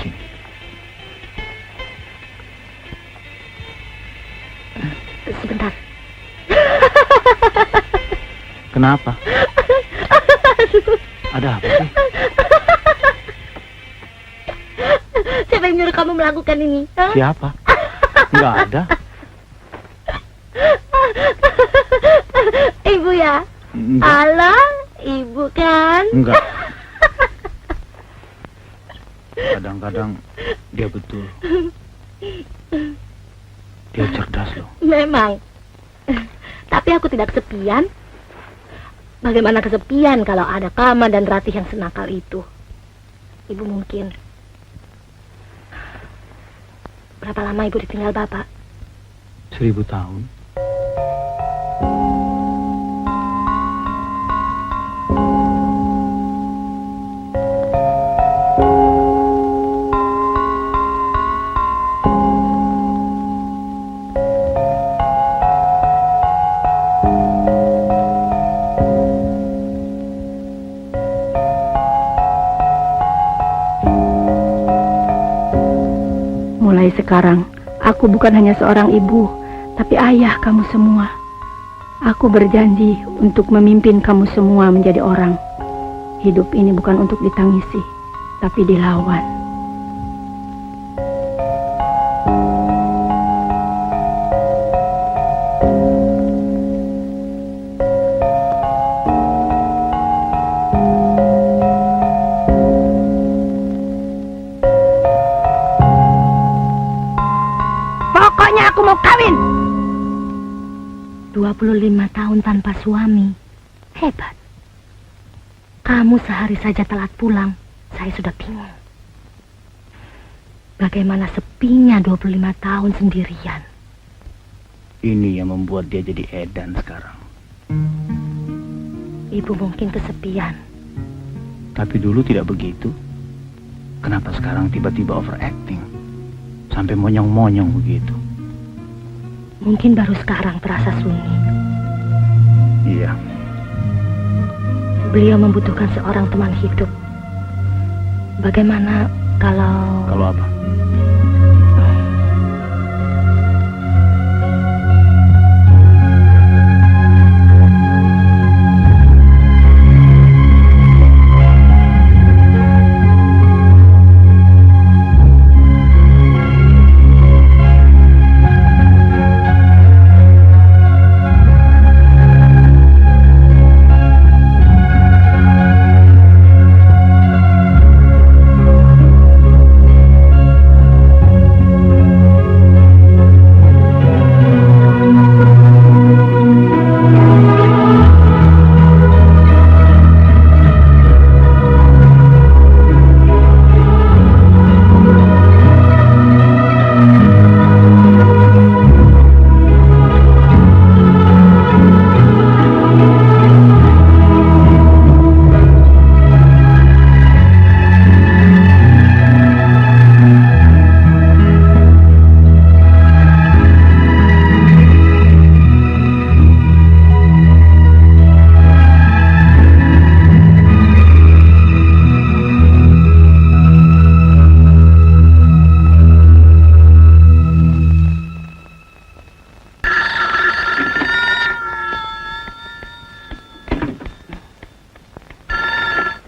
Sebentar. Kenapa? Ada apa sih? Siapa yang nyuruh kamu melakukan ini? Hah? Siapa? Nggak ada. Ibu ya? Enggak. Alah, ibu kan? Enggak. Kadang-kadang dia betul. Dia cerdas loh. Memang. Tapi aku tidak kesepian. Bagaimana kesepian kalau ada Kama dan Ratih yang senakal itu? Ibu mungkin. Berapa lama ibu ditinggal bapak? 1000 tahun. Mulai sekarang, Aku bukan hanya seorang ibu, tapi ayah kamu semua. Aku berjanji untuk memimpin kamu semua menjadi orang. Hidup ini bukan untuk ditangisi, tapi dilawan. Pokoknya aku mau kawin. 25 tahun tanpa suami. Hebat. Kamu sehari saja telat pulang, saya sudah bingung. Bagaimana sepinya 25 tahun sendirian. Ini yang membuat dia jadi edan sekarang. Ibu mungkin kesepian. Tapi dulu tidak begitu. Kenapa sekarang tiba-tiba overacting? Sampai monyong-monyong begitu. Mungkin baru sekarang terasa sunyi. Iya. Beliau membutuhkan seorang teman hidup. Bagaimana kalau... Kalau apa?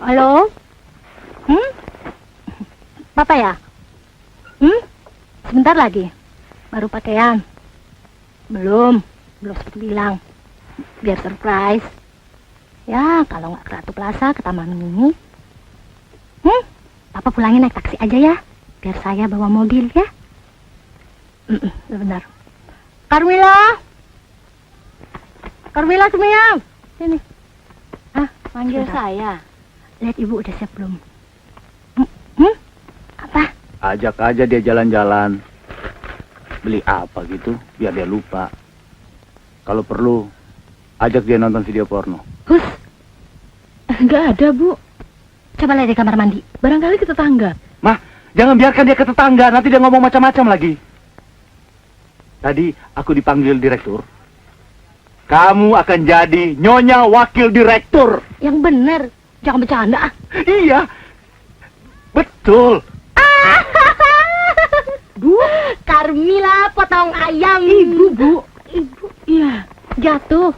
Halo? Papa ya? Sebentar lagi. Baru pakaian. Belum sempat bilang. Biar surprise. Ya, kalau nggak ke Ratu Plaza, ke Taman Mini. Papa pulangin naik taksi aja ya. Biar saya bawa mobil ya. Sebentar. Carmila, Carmila, sini. Manggil Sebentar. saya. Lihat ibu udah siap belum? Apa? Ajak aja dia jalan-jalan. Beli apa gitu, biar dia lupa. Kalau perlu, ajak dia nonton video porno. Hus, nggak ada, Bu. Coba lihat di kamar mandi. Barangkali ke tetangga. Mah, jangan biarkan dia ke tetangga, nanti dia ngomong macam-macam lagi. Tadi aku dipanggil direktur. Kamu akan jadi nyonya wakil direktur. Yang bener, jangan bercanda. Iya, betul. Bu, Carmila potong ayam. Ibu, Bu. Ibu, Iya. jatuh.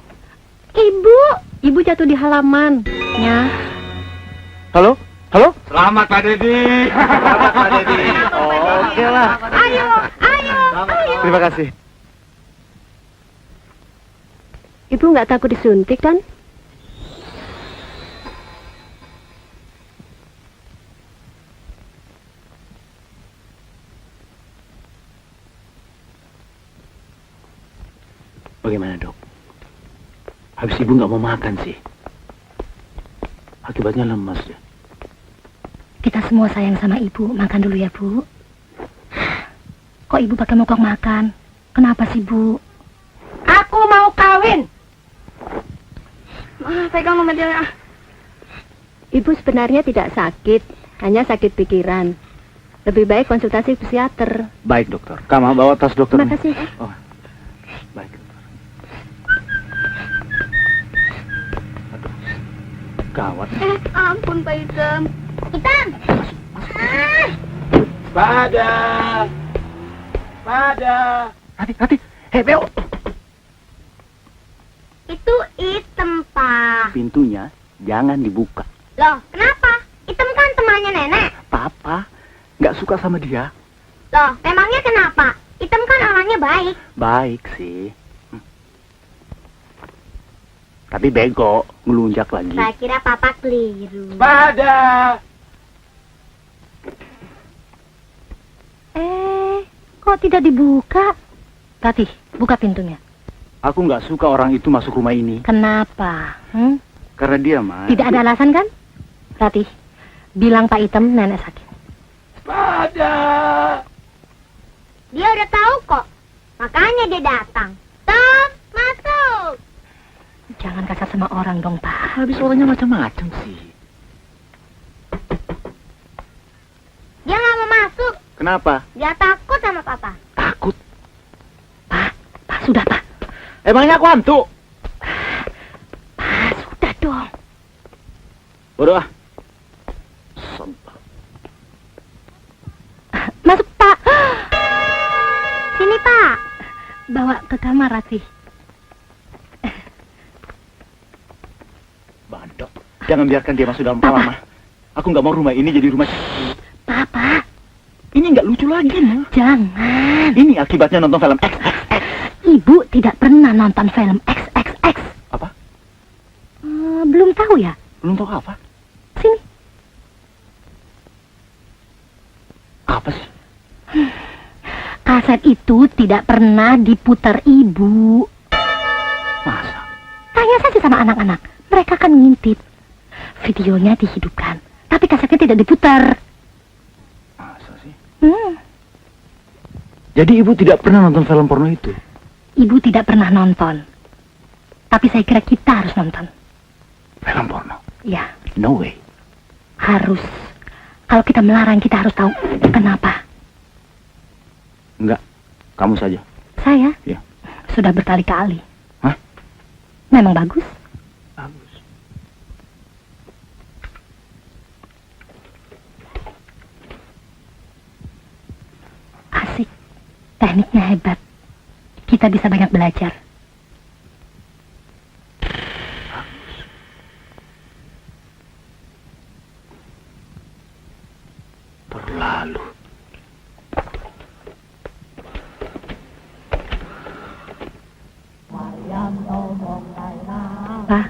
Ibu jatuh di halaman. Ya, Halo? Halo? Selamat Pak Dedi. Selamat Pak Dedi. Oke lah. ayo. Terima kasih. Ibu nggak takut disuntik kan? Bagaimana dok? Habis ibu nggak mau makan sih. Akibatnya lemas ya. Kita semua sayang sama ibu. Makan dulu ya, Bu. Kok ibu pakai mogok makan? Kenapa sih, Bu? Aku mau kawin. Pegang mobilnya. Ibu sebenarnya tidak sakit, hanya sakit pikiran. Lebih baik konsultasi psikiater. Baik dokter. Kamu bawa tas dokter. Terima kasih. Oh, baik dokter. Aduh, gawat. Ampun Pak Idam. Idam. Pada. Pada. Hati. Hei, Beo. Itu hitam, Pak. Pintunya jangan dibuka. Loh, kenapa? Hitam kan temannya nenek. Papa nggak suka sama dia. Loh, memangnya kenapa? Hitam kan orangnya baik. Baik sih. Tapi bego, ngelunjak lagi. Saya kira Papa keliru. Pada. Kok tidak dibuka? Ratih, buka pintunya. Aku nggak suka orang itu masuk rumah ini. Kenapa? Karena dia, Ma. Tidak ada alasan kan? Ratih, bilang Pak Item nenek sakit. Pada. Dia udah tahu kok. Makanya dia datang. Tom, masuk. Jangan kasar sama orang dong, Pak. Habis orangnya macam-macam sih. Dia nggak mau masuk. Kenapa? Dia takut sama Papa. Takut. Pak, sudah, Pak. Emangnya aku hantu? Pak, sudah dong. Bodoh ah. Masuk, Pak. Sini, Pak. Bawa ke kamar, Ratih. Bandot. Jangan biarkan dia masuk dalam kamar, Ma. Aku nggak mau rumah ini jadi rumah. Papa. Ini nggak lucu lagi, Ma. Jangan. Ini akibatnya nonton film XXX. Ibu tidak pernah nonton film XXX. Apa? Belum tahu ya? Belum tahu apa? Sini. Apa sih? Kaset itu tidak pernah diputar Ibu. Masa? Tanya saja sama anak-anak. Mereka kan ngintip. Videonya dihidupkan, tapi kasetnya tidak diputar. Masa sih? Jadi ibu tidak pernah nonton film porno itu? Ibu tidak pernah nonton. Tapi saya kira kita harus nonton. Film porno? Ya. No way. Harus. Kalau kita melarang, kita harus tahu kenapa. Enggak. Kamu saja. Saya? Ya. Sudah berkali-kali. Hah? Memang bagus. Bagus. Asik. Tekniknya hebat. Kita bisa banyak belajar. Terlalu. Pak.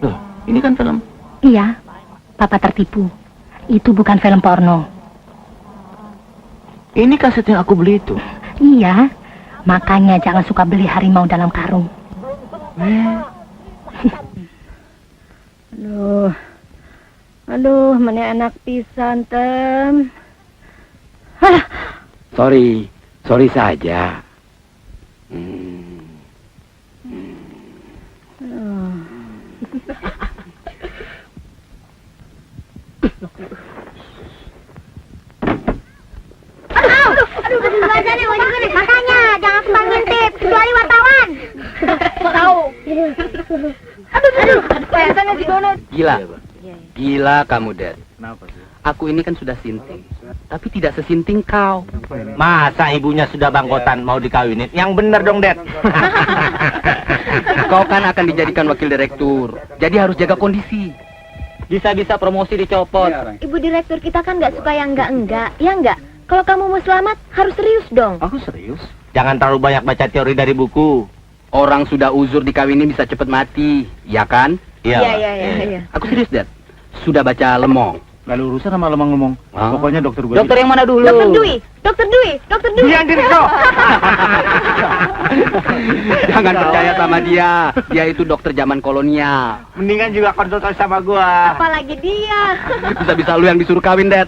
Loh, ini kan film. Iya, Papa tertipu. Itu bukan film porno. Ini kaset yang aku beli itu. Iya, makanya jangan suka beli harimau dalam karung. Aduh, mana anak pisan, Tem. Sorry saja. Makanya jangan suka ngintip, kecuali wartawan. Tahu. Aduh, kelihatannya si Donut. Gila kamu, Dad. Kenapa sih? Aku ini kan sudah sinting, tapi tidak sesinting kau. Masa ibunya sudah bangkotan mau dikawinin? Yang bener dong, Dad. Kau kan akan dijadikan wakil direktur, jadi harus jaga kondisi. Bisa-bisa promosi dicopot. Ibu direktur kita kan nggak suka yang enggak, ya enggak? Kalau kamu mau selamat, harus serius dong. Aku serius. Jangan terlalu banyak baca teori dari buku. Orang sudah uzur dikawini bisa cepat mati, ya kan? Iya. Aku serius, Dad. Sudah baca Lemong. Gak ada urusan sama lemang ngomong. Pokoknya dokter gue. Dokter yang mana dulu? Dokter Dwi. Diam diri kau. Jangan percaya sama dia. Dia itu dokter zaman kolonial. Mendingan juga konsultasi sama gua. Apalagi dia. Bisa-bisa lu yang disuruh kawin, Dad.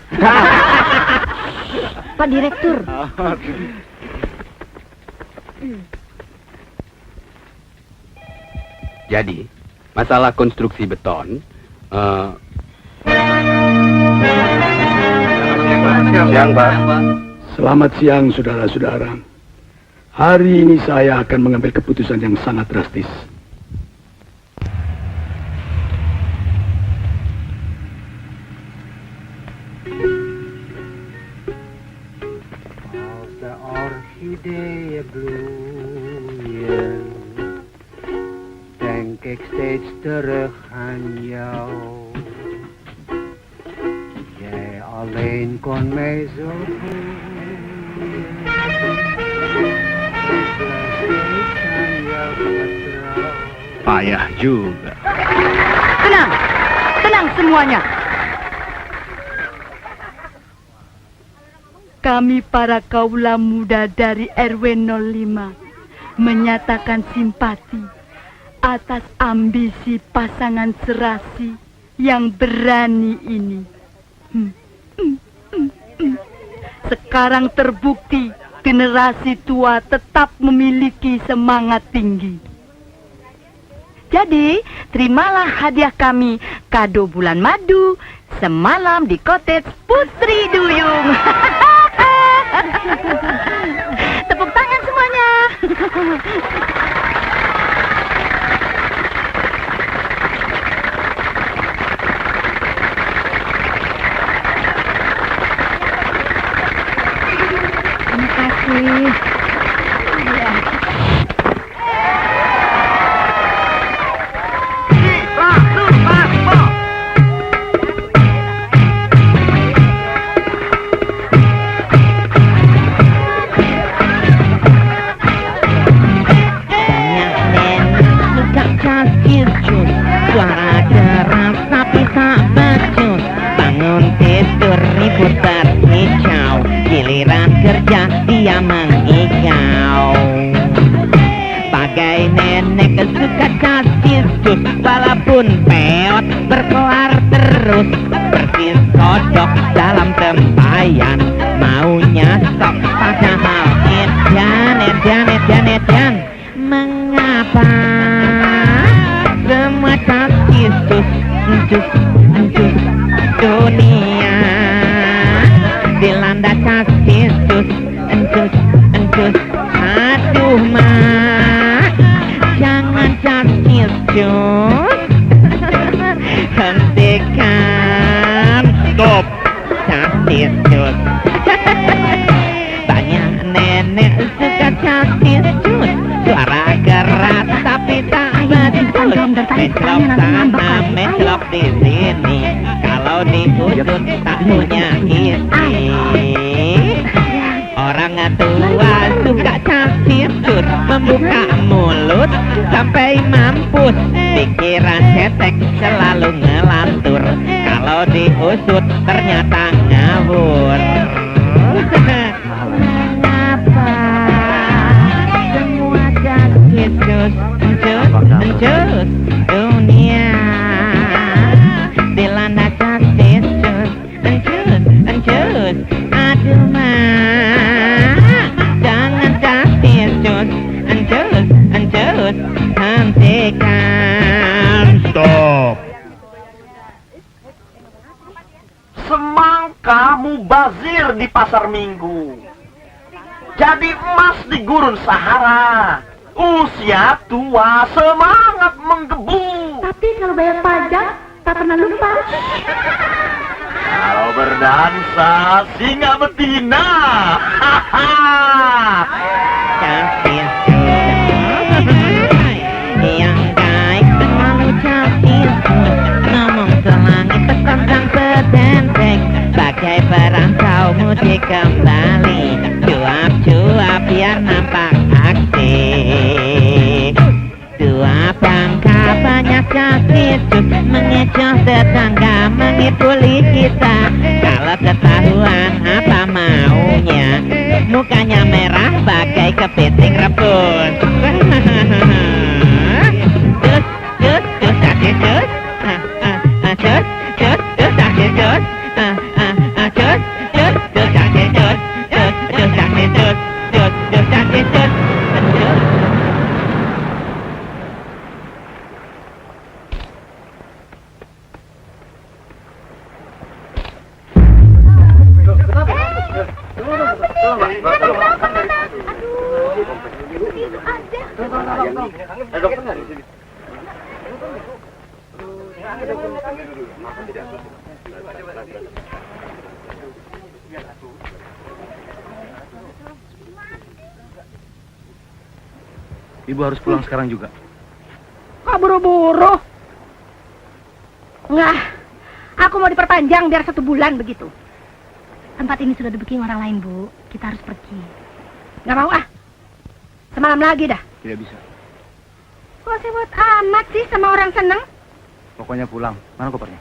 Pak Direktur. Jadi, masalah konstruksi beton, Siang, Pak. Selamat siang, saudara-saudara. Hari ini saya akan mengambil keputusan yang sangat drastis. Als de orchideeën bloeien, denk ik steeds terug aan jou. Jij alleen kon mij zo voelen. Payah juga. Tenang, tenang semuanya. Kami para kaula muda dari RW 05 menyatakan simpati atas ambisi pasangan serasi yang berani ini. Sekarang terbukti generasi tua tetap memiliki semangat tinggi. Jadi, terimalah hadiah kami, kado bulan madu, semalam di cottage Putri Duyung. Tepuk tangan semuanya. Terima kasih. Suara keras tapi tak becus, bangun tidur ribut berkicau, giliran kerja dia mengigau. Bagai nenek suka kasih jus, walaupun peot berkelar terus, persis kodok dalam tempayan, maunya sok padahal edan. Mengapa semua kasih jus dunia dilanda kasih jus, aduh mah jangan kasih jus, hentikan stop kasih jus. Banyak nenek suka kasih jus, suara keras tapi tak becus, mencelok sana mencelok di sini, kalau diusut tak punya isi. Orang tua suka kasih jus, membuka mulut sampai mampus, pikiran cetek selalu ngelantur, kalau diusut ternyata ngawur. Mengapa semua kasih jus dunia dilanda kasih jus, aduh mah jangan kasih jus, hentikan stop. Semangka mubazir di pasar minggu, jadi emas di gurun Sahara. Usia tua semangat menggebu, Tapi kalau bayar pajak, tak pernah lupa. kalau berdansa singa betina. Kasih jus yang baik selalu kasih jus, ngomong selangit terkondang sedendek, bagai perantau mudik kembali, cuap-cuap biar nampak aksi. Dua bangka banyak kasih jus, mengecoh tetangga, mengibuli kita, kalau ketahuan apa maunya, mukanya merah bagai kepiting rebus. Jus kasih jus, jus kasih jus, jus kasih jus, jus kasih jus, jus kasih jus. Ibu harus pulang sekarang juga. Kok buru-buru? Nggak, aku mau diperpanjang biar 1 bulan begitu. Tempat ini sudah di-booking orang lain, Bu. Kita harus pergi. Nggak mau ah. Semalam lagi dah. Tidak bisa. Kok sibuk amat sih sama orang seneng? Pokoknya pulang. Mana kopernya?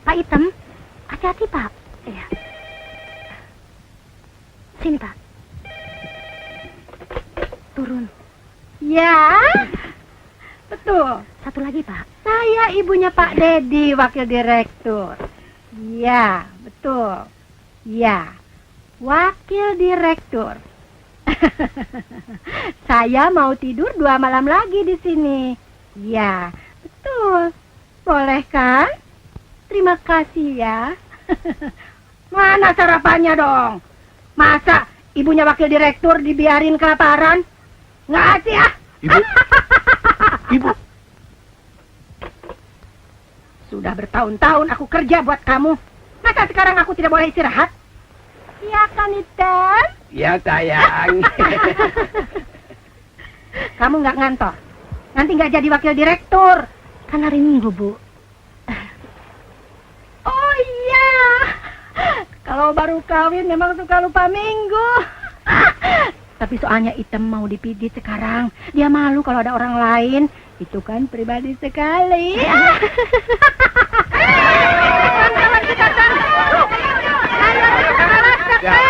Pak Item. Hati-hati, Pak. Iya. Sini, Pak. Turun. Ya, betul. Satu lagi, Pak. Saya ibunya Pak Dedi, wakil direktur. Ya, betul. Ya, wakil direktur. Saya mau tidur 2 malam lagi di sini. Ya, betul. Boleh kan? Terima kasih ya. Mana sarapannya dong? Masa ibunya wakil direktur dibiarin kelaparan? Nggak sih ah. Ibu. Ibu. Sudah bertahun-tahun aku kerja buat kamu. Masa sekarang aku tidak boleh istirahat? Iya kan, Item? Ya sayang. Kamu nggak ngantor. Nanti nggak jadi wakil direktur. Kan hari Minggu, Bu. Oh iya. Kalau baru kawin memang suka lupa minggu. Tapi soalnya Item mau dipijit sekarang. Dia malu kalau ada orang lain. Itu kan pribadi sekali. Siapa?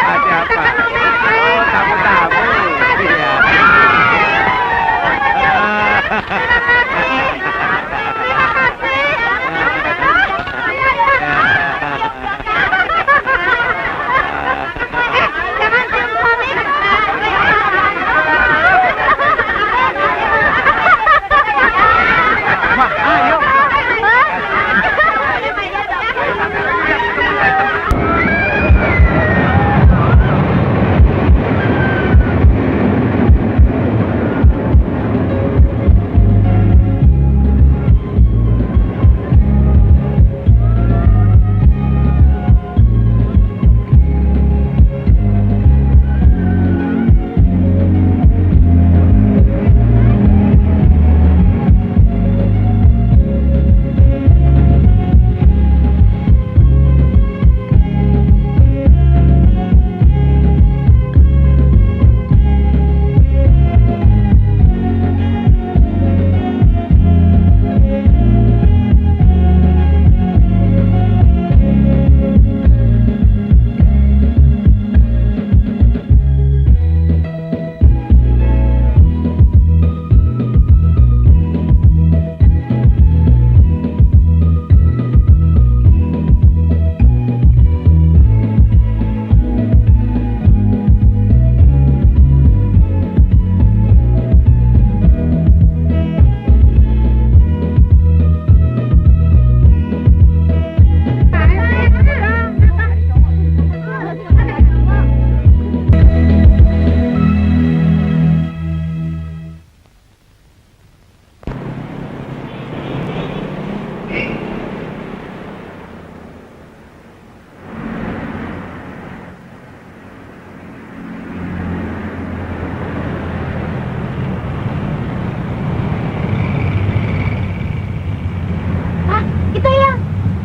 Oh, tamu-tamu. Iya.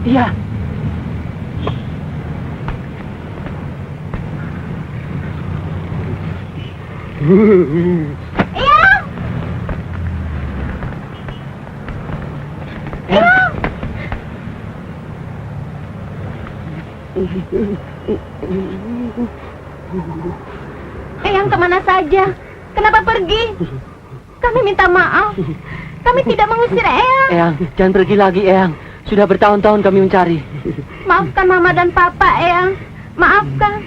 Iya. Eyang kemana saja? Kenapa pergi? Kami minta maaf. Kami tidak mengusir Eyang. Eyang, jangan pergi lagi, Eyang. Sudah bertahun-tahun kami mencari. Maafkan Mama dan Papa, Eyang. Maafkan.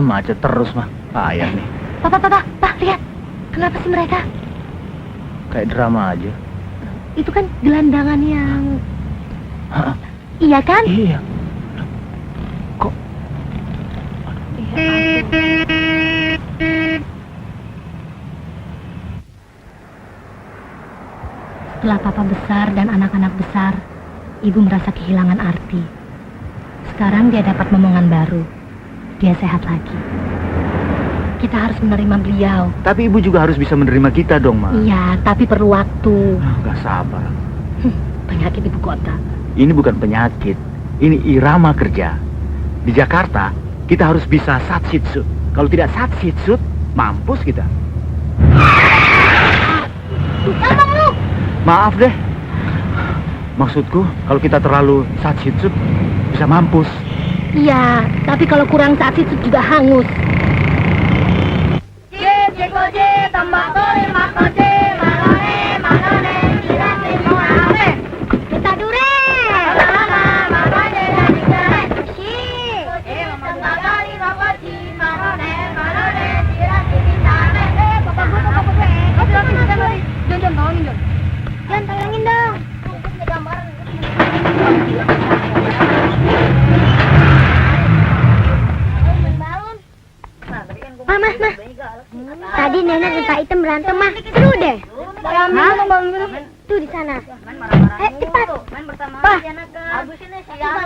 Macet terus, mah. Payah nih. Pak, lihat. Kenapa sih mereka? Kayak drama aja. Itu kan gelandangan yang... Hah? Iya kan? Iya. Kok? Setelah papa besar dan anak-anak besar, ibu merasa kehilangan arti. Sekarang dia dapat momongan baru. Dia sehat lagi. Kita harus menerima beliau. Tapi ibu juga harus bisa menerima kita dong, Ma. Iya, tapi perlu waktu. Gak sabar. Penyakit ibu kota. Ini bukan penyakit. Ini irama kerja. Di Jakarta, kita harus bisa satsitsut. Kalau tidak satsitsut, mampus kita. Abang lu! Maaf deh. Maksudku, kalau kita terlalu satsitsut, bisa mampus. Iya, tapi kalau kurang satsitsut juga hangus. Kita dure! Jangan tolongin dong. Mah. Tadi nenek dan Pak Item berantem, Mah. Seru deh. Tuh di sana. Cepat. Pak,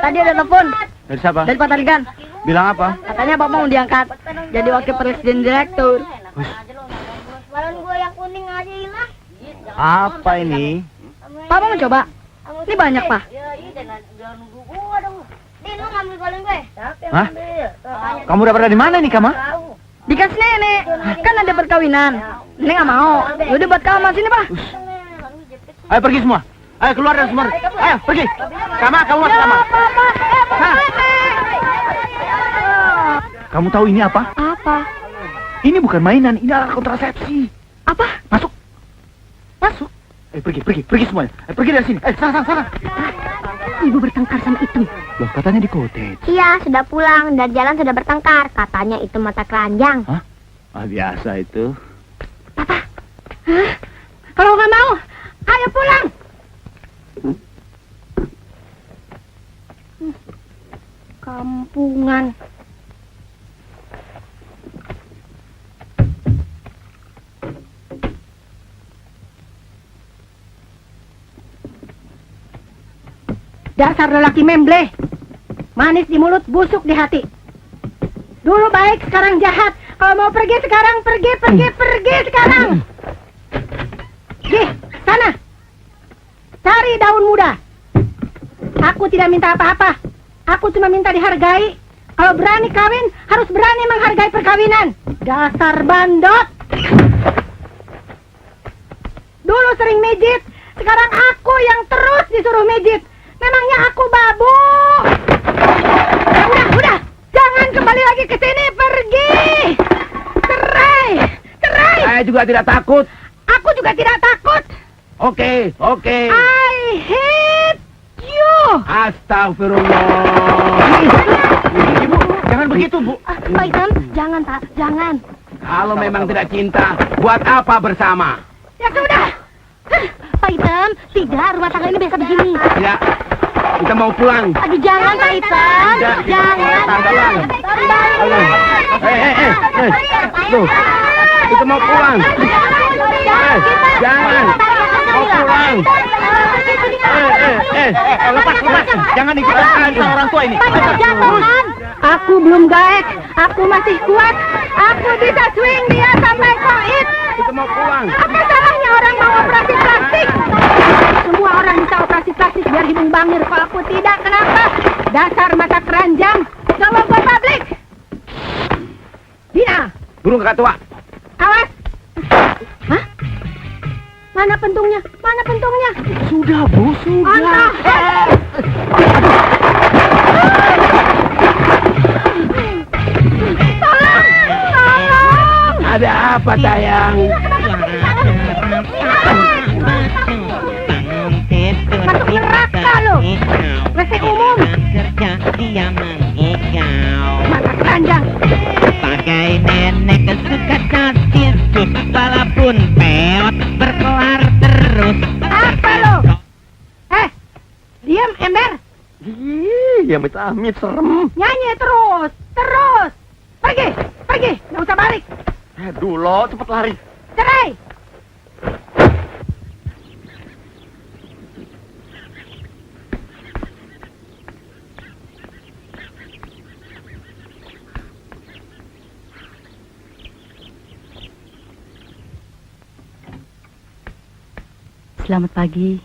tadi ada telepon Dari siapa? dari Pak Tarigan. Bilang apa? Katanya Bapak mau diangkat jadi wakil presiden direktur. Balon gua yang kuning aja hilang. Apa ini? Bapak mau coba? Ini banyak, Pak. Din, lu ngambil balon gue. Hah? Kamu dapat dari mana nih, Kama? Dikasih nenek. Kan ada perkawinan. Nenek nggak mau. Yaudah buat kamu sini, Pak. Ayo pergi semua. Ayo keluar dari semua. Ayo pergi. Kama, kamu masuk Kama. Hah? Kamu tahu ini apa? Apa? Ini bukan mainan, ini alat kontrasepsi. Apa? Masuk. Masuk. Pergi semuanya. Pergi dari sini. Sana. Ibu bertengkar sama itu. Loh, katanya di cottage. Iya, sudah pulang. Dari jalan sudah bertengkar. Katanya itu mata keranjang. Hah? Biasa itu. Kalau nggak mau, ayo pulang. Kampungan. Dasar lelaki memble. Manis di mulut, busuk di hati. Dulu baik, sekarang jahat. Kalau mau pergi sekarang, pergi sekarang. Gih, sana. Cari daun muda. Aku tidak minta apa-apa. Aku cuma minta dihargai. Kalau berani kawin, harus berani menghargai perkawinan. Dasar bandot. Dulu sering mijit, sekarang aku yang terus disuruh mijit. Memangnya aku babu? Udah. Jangan kembali lagi ke sini, pergi. Cerai. Saya juga tidak takut. Aku juga tidak takut. Oke. I hate you. Astagfirullah. Ibu, jangan begitu, Bu. Pak Item, jangan, Pak. Jangan. Kalau memang tidak cinta, buat apa bersama? Ya sudah. Pak Item, tidak. Rumah tangga ini biasa begini. Ya, kita mau pulang. Aduh, jangan, Pak Item. Jangan. Loh, kita mau pulang. Jangan. Mau pulang. Lepas. Jangan ikut sama orang tua ini. Jangan. Aku belum gaek. Aku masih kuat. Aku bisa swing dia sampai koit. Kita mau pulang. Apa salahnya orang mau operasi plastik? Semua orang bisa operasi plastik biar hidung bangir. Kalau aku tidak, kenapa? Dasar mata keranjang. Ngomong buat publik. Dina. Burung kakak tua. Awas. Hah? Mana pentungnya? Sudah, Bu. Antah. Tolong. Ada apa, sayang? Masuk neraka lo. Resek umum. Kerja dia mengigau. Mata keranjang. Pakai nenek kesuka cacis, walaupun peot berkelar terus. Apa lo? Diam, ember. Ya amit serem. Nyanyi terus. Pergi. Nggak usah balik. Aduh lo, cepet lari. Cerai. Selamat pagi.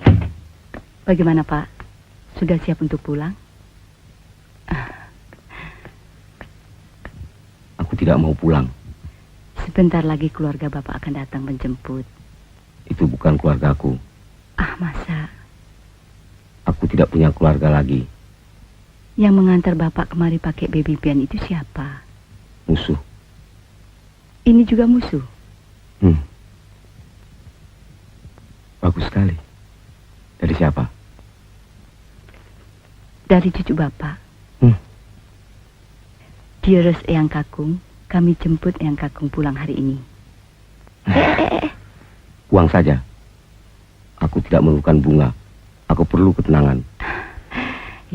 Bagaimana, Pak? Sudah siap untuk pulang? Aku tidak mau pulang. Sebentar lagi keluarga Bapak akan datang menjemput. Itu bukan keluargaku. Masa? Aku tidak punya keluarga lagi. Yang mengantar Bapak kemari pakai baby pian itu siapa? Musuh. Ini juga musuh? Bagus sekali. Dari siapa? Dari cucu Bapak. Dearest Eyang Kakung, kami jemput Eyang Kakung pulang hari ini. Buang saja. Aku tidak memerlukan bunga. Aku perlu ketenangan.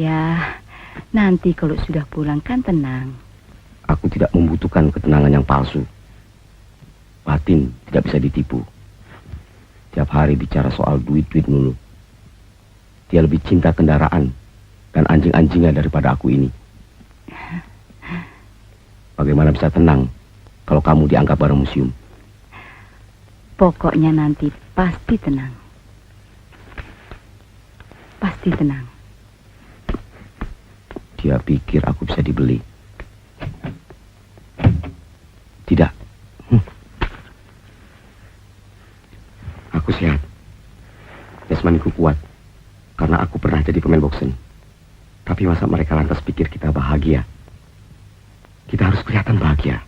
Ya, nanti kalau sudah pulang kan tenang. Aku tidak membutuhkan ketenangan yang palsu. Batin tidak bisa ditipu. Tiap hari bicara soal duit-duit mulu. Dia lebih cinta kendaraan dan anjing-anjingnya daripada aku ini. Bagaimana bisa tenang kalau kamu dianggap barang museum? Pokoknya nanti pasti tenang. Pasti tenang. Dia pikir aku bisa dibeli. Tidak. Aku sehat. Jasmaniku kuat. Karena aku pernah jadi pemain boxing. Tapi masa mereka lantas pikir kita bahagia? Kita harus kelihatan bahagia.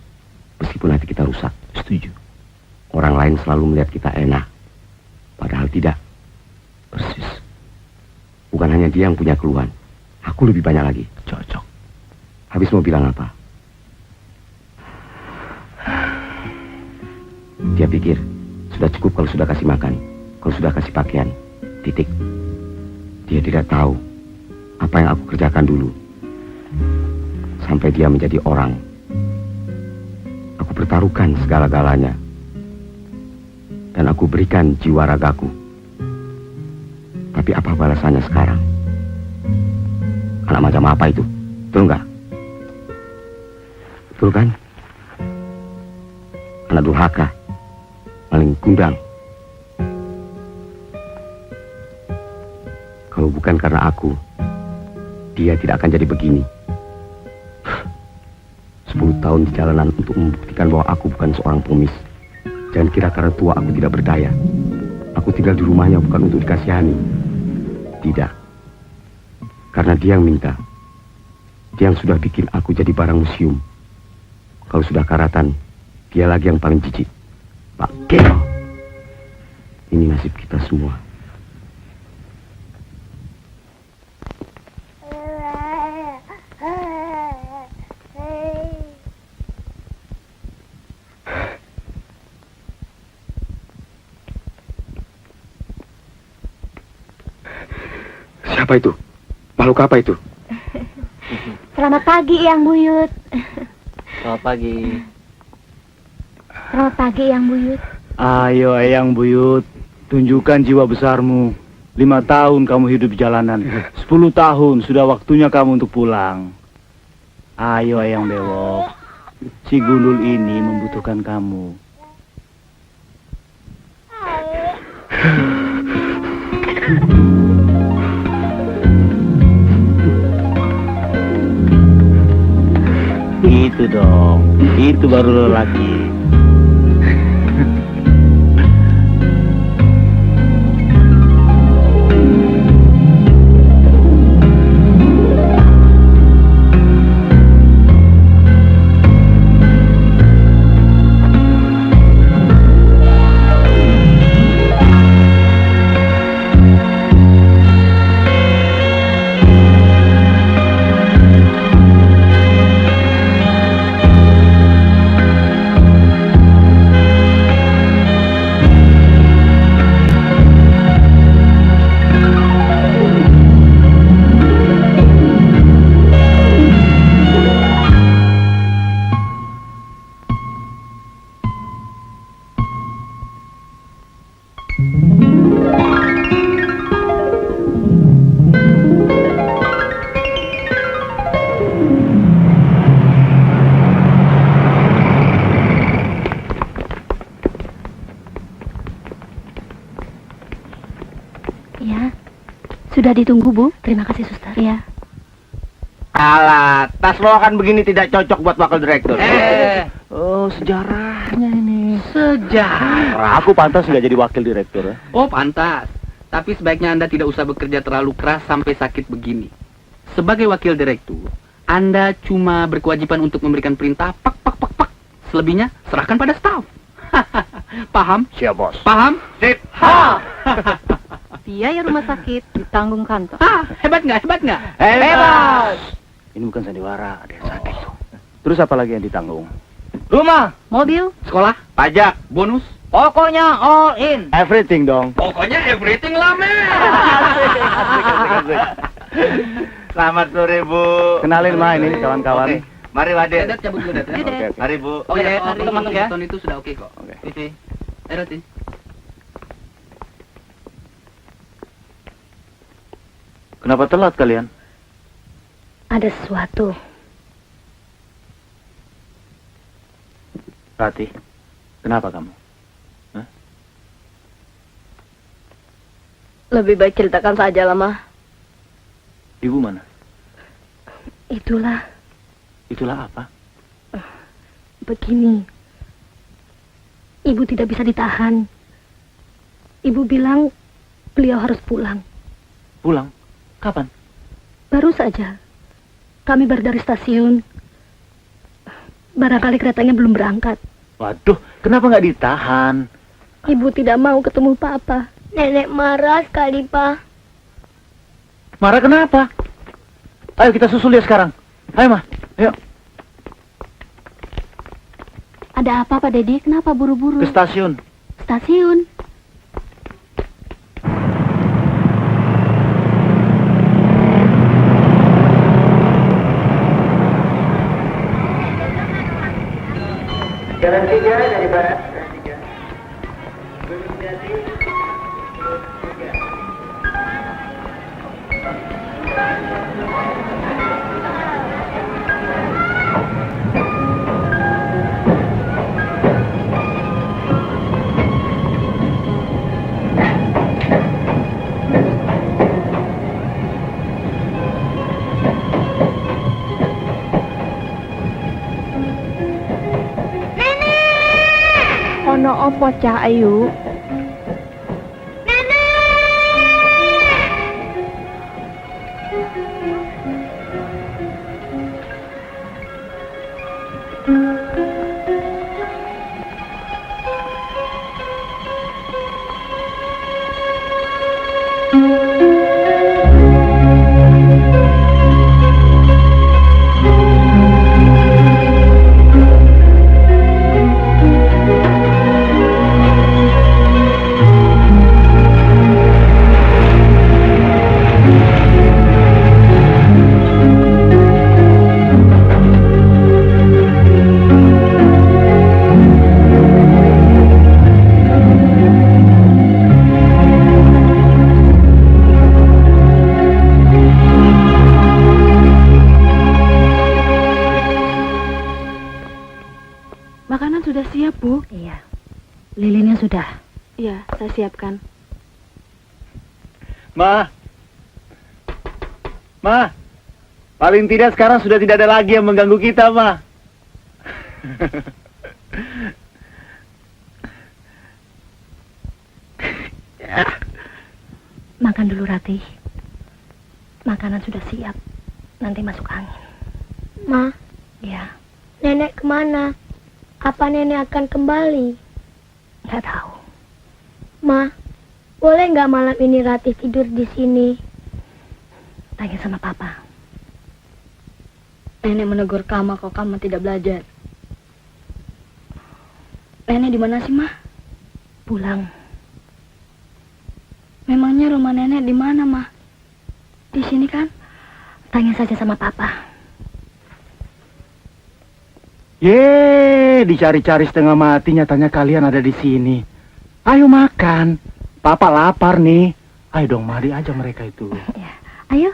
Meskipun hati kita rusak. Setuju. Orang lain selalu melihat kita enak. Padahal tidak. Persis. Bukan hanya dia yang punya keluhan. Aku lebih banyak lagi. Cocok. Habis mau bilang apa? Dia pikir sudah cukup kalau sudah kasih makan, kalau sudah kasih pakaian. Titik. Dia tidak tahu apa yang aku kerjakan dulu. Sampai dia menjadi orang. Aku pertaruhkan segala-galanya. Dan aku berikan jiwa ragaku. Tapi apa balasannya sekarang? Anak macam apa itu? Betul nggak? Betul kan? Anak durhaka. Maling kundang. Kalau bukan karena aku, dia tidak akan jadi begini. 10 tahun di jalanan untuk membuktikan bahwa aku bukan seorang pengemis. Jangan kira karena tua aku tidak berdaya. Aku tinggal di rumahnya bukan untuk dikasihani. Tidak. Karena dia yang minta. Dia yang sudah bikin aku jadi barang museum. Kalau sudah karatan, dia lagi yang paling jijik. Pak Keo. Ini nasib kita semua. Siapa itu? Makhluk apa itu? Selamat pagi, Eyang Buyut. Selamat pagi. Selamat pagi, Eyang Buyut. Ayo, Eyang Buyut. Tunjukkan jiwa besarmu. 5 tahun kamu hidup di jalanan. 10 tahun sudah waktunya kamu untuk pulang. Ayo, Eyang Bewok. Si gundul ini membutuhkan kamu. Itu dong. Itu baru lelaki. Sudah ditunggu, Bu. Terima kasih, Suster. Iya. Alah, tas lo kan begini tidak cocok buat wakil direktur. Oh, sejarahnya ini. Sejarah. Aku pantas nggak jadi wakil direktur ya? Oh, pantas. Tapi sebaiknya Anda tidak usah bekerja terlalu keras sampai sakit begini. Sebagai wakil direktur, Anda cuma berkewajiban untuk memberikan perintah pak. Selebihnya serahkan pada staf. Paham? Siap, Bos. Paham? Sip. Biaya rumah sakit ditanggung kantor. Hebat nggak? Bebas. Ini bukan sandiwara, ada yang sakit tuh. Terus apa lagi yang ditanggung? Rumah, mobil, Sekolah, Pajak, bonus. pokoknya all in. everything dong. Pokoknya everything lah, men. Asik. Selamat sore, Bu. Kenalin, Ma, ini kawan-kawan. Oke. Mari, Waden. Dedet, cabut dulu, Dedet. Oke. Mari, Bu. Oh ya, Mari. teman ya. Itu sudah oke kok. Oke. Oke. Dedet. Kenapa telat kalian? Ada sesuatu. Rati, kenapa kamu? Lebih baik ceritakan saja lah, Ma. Ibu mana? Itulah, Itulah apa? begini. Ibu tidak bisa ditahan. Ibu bilang beliau harus pulang. Pulang? Kapan? Baru saja. Kami baru dari stasiun. Barangkali keretanya belum berangkat. Waduh, kenapa nggak ditahan? Ibu tidak mau ketemu Papa. Nenek marah sekali, Pak. Marah kenapa? Ayo kita susul dia sekarang. Ayo, Ma. Ayo. Ada apa, Pak Dedi? Kenapa buru-buru? Ke stasiun. Stasiun. Jalan 3 dari barat. Ono opo Cah Ayu? Makanan sudah siap, Bu. Iya. Lilinnya sudah. Iya, saya siapkan. Ma. Ma. Paling tidak sekarang sudah tidak ada lagi yang mengganggu kita, Ma. Makan dulu, Rati. Makanan sudah siap. Nanti masuk angin. Ma, Ya, nenek kemana? Apa nenek akan kembali? nggak tahu. Ma, boleh nggak malam ini Ratih tidur di sini? Tanya sama Papa. Nenek menegur kamu kalau kamu tidak belajar. Nenek di mana sih, Ma? Pulang. Memangnya rumah nenek di mana, Ma? Di sini kan? Tanya saja sama Papa. Dicari-cari setengah mati, nyatanya kalian ada di sini. Ayo makan. Papa lapar nih. Ayo dong, mari aja mereka itu. Ya. Ayo.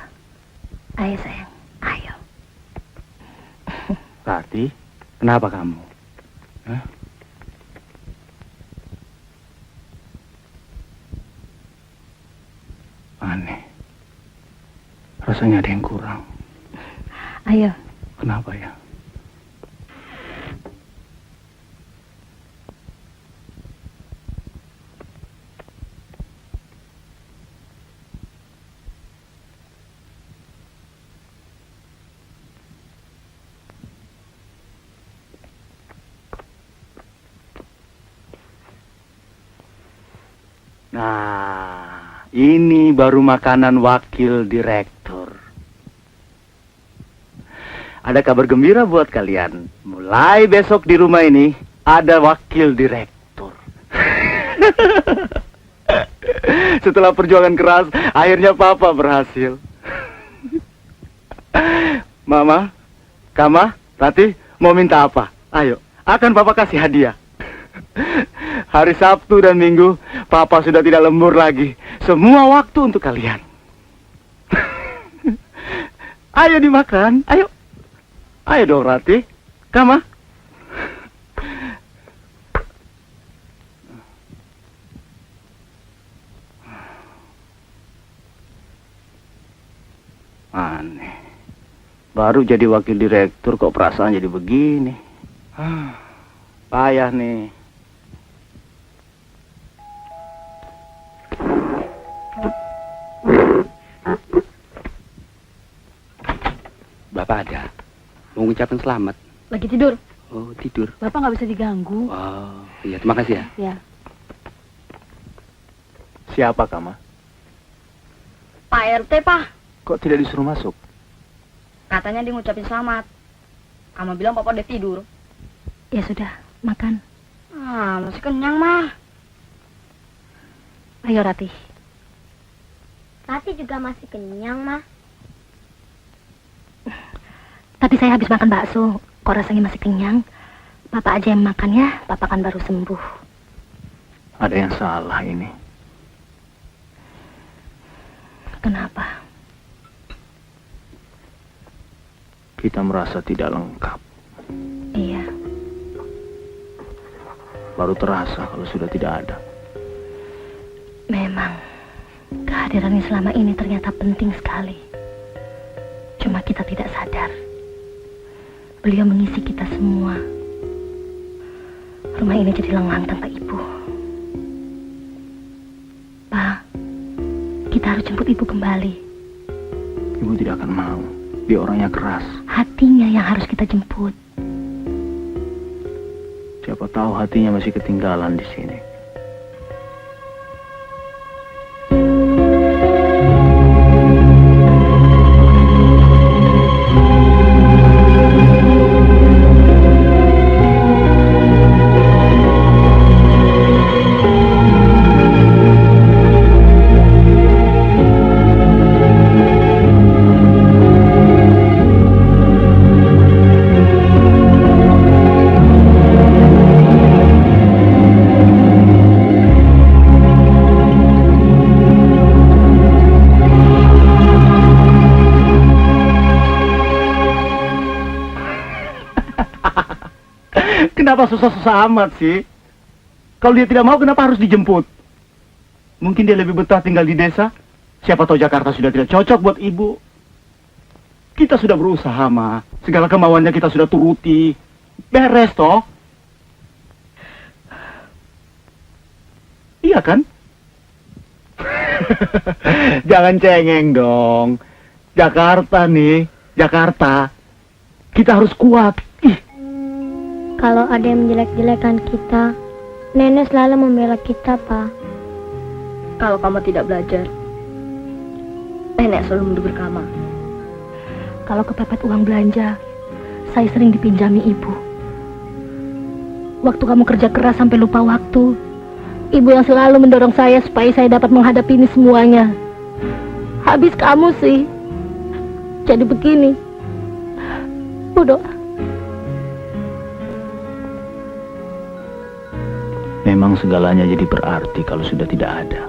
Ayo, sayang. Ayo. Rati, kenapa kamu? Hah? Aneh. Rasanya ada yang kurang. Ayo. Kenapa ya? Nah, ini baru makanan wakil direktur. Ada kabar gembira buat kalian. Mulai besok di rumah ini ada wakil direktur. Setelah perjuangan keras, akhirnya Papa berhasil. Mama, Kama, Tati, mau minta apa? Ayo, akan Papa kasih hadiah. Hari Sabtu dan Minggu, Papa sudah tidak lembur lagi. Semua waktu untuk kalian. Ayo dimakan, ayo. Ayo dong, Rati. Kama. Aneh. Baru jadi wakil direktur kok perasaan jadi begini. Payah nih. Bapak ada. Mau ngucapin selamat. Lagi tidur. Oh, tidur. Bapak nggak bisa diganggu. Oh, iya, terima kasih ya. Ya. Siapa, Kama? Pak RT, Pak. Kok tidak disuruh masuk? Katanya dia ngucapin selamat. Kamu bilang Papa udah tidur. Ya sudah, makan. Ah, masih kenyang, mah. Ayo, Rati. Tati juga masih kenyang, Mah. Tadi saya habis makan bakso. Kok rasanya masih kenyang? Bapak aja yang makan ya. Bapak kan baru sembuh. Ada yang salah ini. Kenapa? Kita merasa tidak lengkap. Iya. Baru terasa kalau sudah tidak ada. Memang. Kehadirannya selama ini ternyata penting sekali. Cuma kita tidak sadar. Beliau mengisi kita semua. Rumah ini jadi lengang tanpa ibu. Pak, kita harus jemput ibu kembali. Ibu tidak akan mau. Dia orangnya keras. Hatinya yang harus kita jemput. Siapa tahu hatinya masih ketinggalan di sini. Kenapa susah-susah amat sih? Kalau dia tidak mau, kenapa harus dijemput? Mungkin dia lebih betah tinggal di desa. Siapa tahu Jakarta sudah tidak cocok buat ibu. Kita sudah berusaha, Ma. Segala kemauannya kita sudah turuti. Beres, toh? Iya kan? Jangan cengeng dong. Jakarta nih, Jakarta. Kita harus kuat. Kalau ada yang menjelek-jelekan kita, Nenek selalu membela kita, Pak. Kalau kamu tidak belajar, Nenek selalu mendegur kamu. Kalau kepepet uang belanja, saya sering dipinjami ibu. Waktu kamu kerja keras sampai lupa waktu, ibu yang selalu mendorong saya supaya saya dapat menghadapi ini semuanya. Habis kamu sih, jadi begini. Udah. Memang segalanya jadi berarti kalau sudah tidak ada.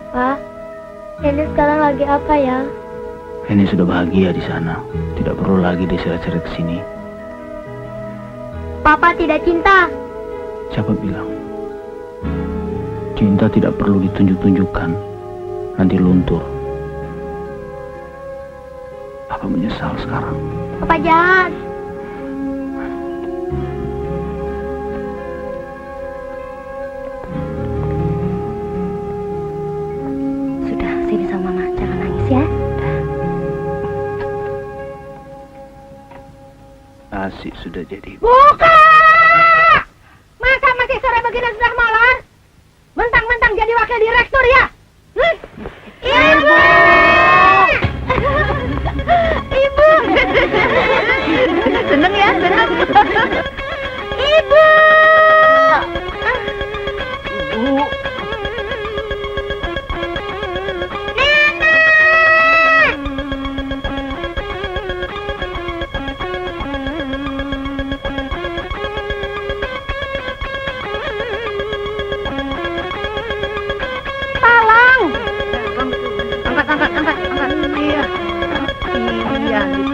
Pak, Nenek sekarang lagi apa ya? Ini sudah bahagia di sana. Tidak perlu lagi diseret-seret ke sini. Papa tidak cinta. Siapa bilang? Cinta tidak perlu ditunjuk-tunjukkan. nanti luntur. Papa menyesal sekarang. Papa jahat. Sudah, sini sama Mama, jangan nangis ya. Nasi sudah jadi. Buka! Masa masih sore begini sudah molor? Mentang-mentang jadi wakil direktur ya? Ibu! Ibu! Seneng ya, seneng. Ibu! Ibu.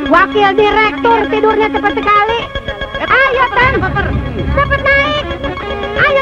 Wakil direktur tidurnya cepat sekali. Ayo Tan, cepat naik. Ayo